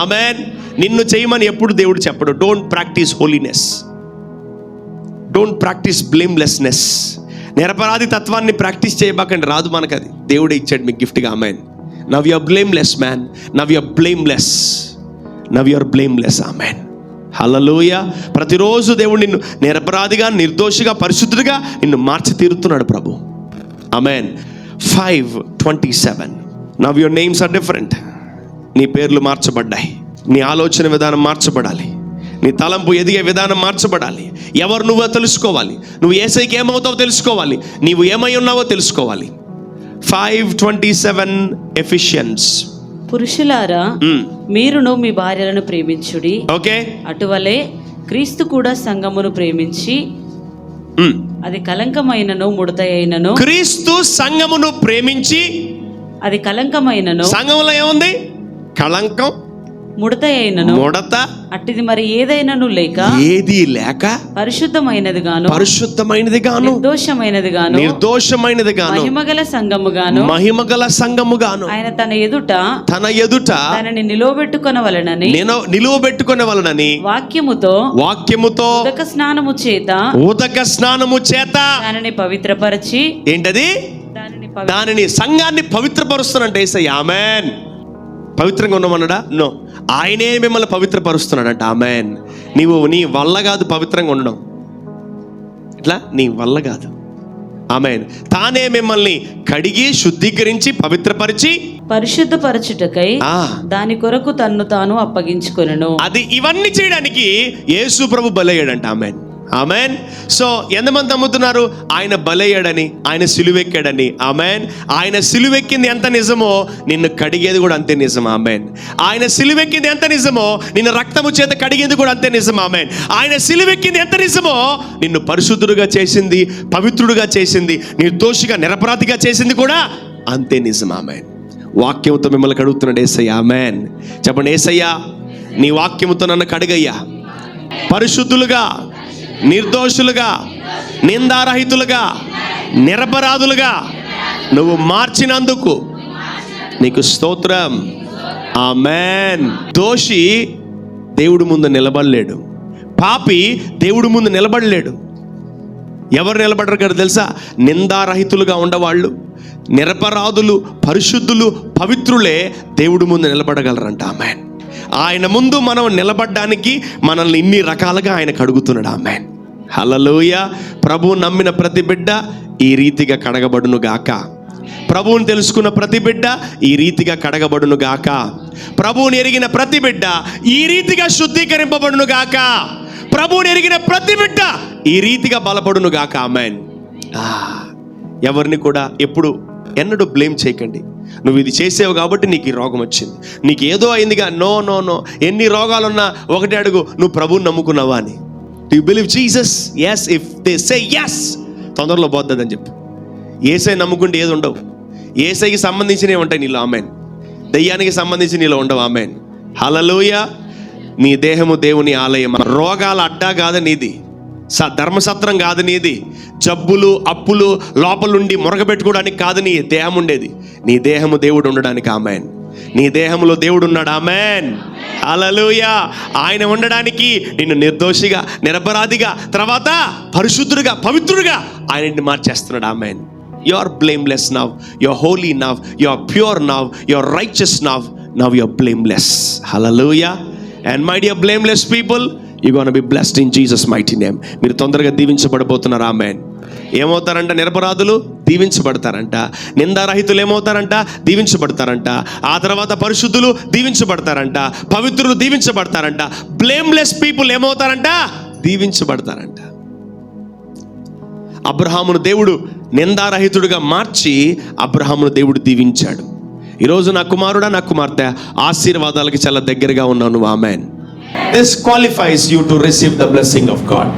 ఆమెన్. నిన్ను చేయమని ఎప్పుడు దేవుడు చెప్పడు. Don't practice holiness, don't practice blamelessness. నిరపరాధి తత్వాన్ని ప్రాక్టీస్ చేయబాకండి, రాదు మనకు అది. దేవుడే ఇచ్చాడు మీకు గిఫ్ట్గా. ఆమెన్. Now you are blameless man, now you are blameless, now you are blameless. ఆమెన్. హల్లెలూయా. ప్రతిరోజు దేవుడు నిన్ను నిరపరాధిగా, నిర్దోషిగా, పరిశుద్ధుడిగా నిన్ను మార్చి తీరుతున్నాడు ప్రభు. ఆమెన్. 5:27. Now your names are different. నీ పేర్లు మార్చబడ్డాయి. నీ ఆలోచన విధానం మార్చబడాలి. నీ తలంపు ఎదిగే విధానం మార్చబడాలి. ఎవరు నువ్వో తెలుసుకోవాలి. నువ్వు యేసయ్యకి ఏమవుతావో తెలుసుకోవాలి. నీవు ఏమై ఉన్నావో తెలుసుకోవాలి. 5:27 ఎఫిషియన్స్. పురుషులారా, మీరును మీ భార్యలను ప్రేమించుడి. ఓకే. అటువలే క్రీస్తు కూడా సంఘమును ప్రేమించి అది కలంకమైనను ముడతయైనను. క్రీస్తు సంఘమును ప్రేమించి, అది కలంకమైనను. సంఘంలో ఏముంది? కళంకం, ముడతయైనను, ముడత, అట్టిది మరి ఏదైనను లేక, ఏది లేక పరిశుద్ధమైనది గాను, పరిశుద్ధమైనది గాను, నిర్దోషమైనది గాను, నిర్దోషమైనది గాను, మహిమగల సంఘము గాను, మహిమగల సంఘము గాను ఆయన తన ఎదుట తనని నిలువబెట్టుకొనవలెనని వాక్యముతో ఉదక స్నానము చేత దానిని పవిత్రపరచి. ఏంటది? దానిని సంఘాన్ని పవిత్రపరుస్తానంటే యేసయ్య. ఆమెన్. పవిత్రంగా ఉండమన్నాడా? నో, ఆయనే మిమ్మల్ని పవిత్రపరుస్తున్నాడంట. ఆమెన్. నీ వల్ల కాదు పవిత్రంగా ఉండడం, ఇట్లా నీ వల్ల కాదు. ఆమెన్. తానే మిమ్మల్ని కడిగి శుద్ధీకరించి పవిత్రపరిచి పరిశుద్ధపరచుటకై దాని కొరకు తన్ను తాను అప్పగించుకొనెను. అది ఇవన్నీ చేయడానికి యేసు ప్రభు బలయ్యాడంట. ఆమెన్. ఆమెన్. సో ఎంతమంది నమ్ముతున్నారు ఆయన బలయ్యాడని, ఆయన సిలువెక్కాడని? ఆమెన్. ఆయన సిలువెక్కింది ఎంత నిజమో నిన్ను కడిగేది కూడా అంతే నిజం. ఆమెన్. ఆయన సిలువెక్కింది ఎంత నిజమో నిన్ను రక్తము చేత కడిగేది కూడా అంతే నిజం. ఆమెన్. ఆయన సిలువెక్కింది ఎంత నిజమో నిన్ను పరిశుద్ధుడుగా చేసింది, పవిత్రుడుగా చేసింది, నిర్దోషిగా, నిరపరాధిగా చేసింది కూడా అంతే నిజం. ఆమెన్. వాక్యంతో మిమ్మల్ని కడుగుతున్నాడు యేసయ్య. ఆమెన్. చెప్పండి, యేసయ్య నీ వాక్యముతో నన్ను కడుగయ్యా, పరిశుద్ధులుగా, నిర్దోషులుగా, నిందారహితులుగా, నిరపరాధులుగా నువ్వు మార్చినందుకు నీకు స్తోత్రం. ఆమేన్. దోషి దేవుడి ముందు నిలబడలేడు, పాపి దేవుడి ముందు నిలబడలేడు. ఎవరు నిలబడరు కదా తెలుసా? నిందారహితులుగా ఉండవాళ్ళు, నిరపరాధులు, పరిశుద్ధులు, పవిత్రులే దేవుడి ముందు నిలబడగలరంట. ఆమేన్. ఆయన ముందు మనం నిలబడడానికి మనల్ని ఇన్ని రకాలుగా ఆయన కడుగుతున్నాడు. ఆమేన్. హల్లెలూయా. ప్రభువు నమ్మిన ప్రతి బిడ్డ ఈ రీతిగా కడగబడును గాక. ప్రభువుని తెలుసుకున్న ప్రతి బిడ్డ ఈ రీతిగా కడగబడును గాక. ప్రభువుని ఎరిగిన ప్రతి బిడ్డ ఈ రీతిగా శుద్ధీకరింపబడును గాక. ప్రభువుని ఎరిగిన ప్రతి బిడ్డ ఈ రీతిగా బలపడును గాక. ఆమేన్. ఎవరిని కూడా ఎప్పుడు ఎన్నడూ బ్లేమ్ చేయకండి. నువ్వు ఇది చేసావు కాబట్టి నీకు ఈ రోగం వచ్చింది, నీకు ఏదో అయిందిగా. No no no. ఎన్ని రోగాలున్నా ఒకటే అడుగు, నువ్వు ప్రభువుని నమ్ముకున్నావా అని. Do you believe Jesus? yes. If they say yes, తొందరలో పోద్దని చెప్పు. యేసై నమ్ముకుంటే ఏది ఉండవు. యేసైకి సంబంధించినవి ఉంటాయి నీలో. ఆమేన్. దయ్యానికి సంబంధించి నీలో ఉండవు. ఆమేన్. హల్లెలూయా. నీ దేహము దేవుని ఆలయం. రోగాల అడ్డా కాదు నీది, ధర్మసత్రం కాదు నీది, జబ్బులు అప్పులు లోపలుండి మొరగబెట్టుకోవడానికి కాదు నీ దేహం ఉండేది. నీ దేహము దేవుడు ఉండడానికి. ఆమేన్. నీ దేహంలో దేవుడు ఉన్నాడు. ఆమేన్. హల్లెలూయా. ఆయన ఉండడానికి నిన్ను నిర్దోషిగా, నిరపరాధిగా, తర్వాత పరిశుద్ధుడిగా, పవిత్రుడిగా ఆయన మార్చేస్తున్నాడు. ఆమేన్. You are blameless now, you are holy now, you are pure now, you are righteous now, now you are blameless. హల్లెలూయా. And my dear blameless people, you gonna be blessed in Jesus mighty name. మీరు తొందరగా దీవించబడబోతున్నారు. ఆమేన్. ఏమవుతారంట? నిరపరాధులు దీవించబడతారంట, నిందారహితులు ఏమవుతారంట? దీవించబడతారంట. ఆ తర్వాత పరిశుద్ధులు దీవించబడతారంట, పవిత్రులు దీవించబడతారంట, blameless people ఏమవుతారంట? దీవించబడతారంట. అబ్రహామును దేవుడు నిందారహితుడిగా మార్చి అబ్రహామును దేవుడు దీవించాడు. ఈరోజు నా కుమారుడా, నా కుమార్తె, ఆశీర్వాదాలకి చాలా దగ్గరగా ఉన్నావు నువ్వు. ఆమేన్. This qualifies you to receive the blessing of God.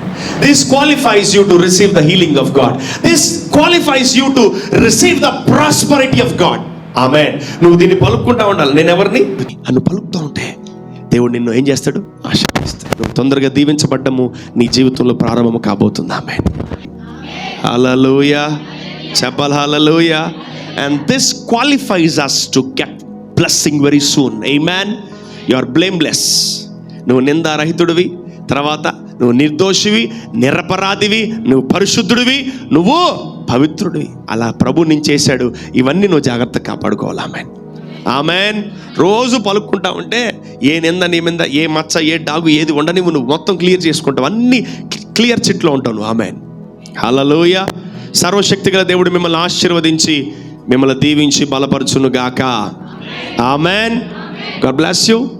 This qualifies you to receive the healing of God. This qualifies you to receive the prosperity of God. ఆమేన్. నువ్వు దీన్ని పలుకుంటా ఉండాలి. నేను ఎవరిని నువ్వు పలుకుతూ ఉంటే దేవుడు నిన్ను ఏం చేస్తాడు? ఆశీర్వదిస్తాడు. నువ్వు తొందరగా దీవించబడ్డము నీ జీవితంలో ప్రారంభం కాబోతుంది. ఆమేన్. హల్లెలూయా. చెప్పాలి హల్లెలూయా. And this qualifies us to get blessing very soon. Amen. You are blameless. నువ్వు నిందారహితుడివి, తర్వాత నువ్వు నిర్దోషివి, నిరపరాధివి, నువ్వు పరిశుద్ధుడివి, నువ్వు పవిత్రుడివి. అలా ప్రభు నేను చేశాడు. ఇవన్నీ నువ్వు జాగ్రత్తగా కాపాడుకోవాలి. ఆమేన్. ఆమేన్. రోజు పలుకుంటా ఉంటే ఏ నింద నీ మీద, ఏ మచ్చ, ఏ డాగు, ఏది ఉండని నువ్వు మొత్తం క్లియర్ చేసుకుంటావు. అన్నీ క్లియర్ చిట్లో ఉంటావు నువ్వు. ఆమేన్. హల్లెలూయా. సర్వశక్తిగల దేవుడు మిమ్మల్ని ఆశీర్వదించి మిమ్మల్ని దీవించి బలపరచును గాక. ఆమేన్. God bless you.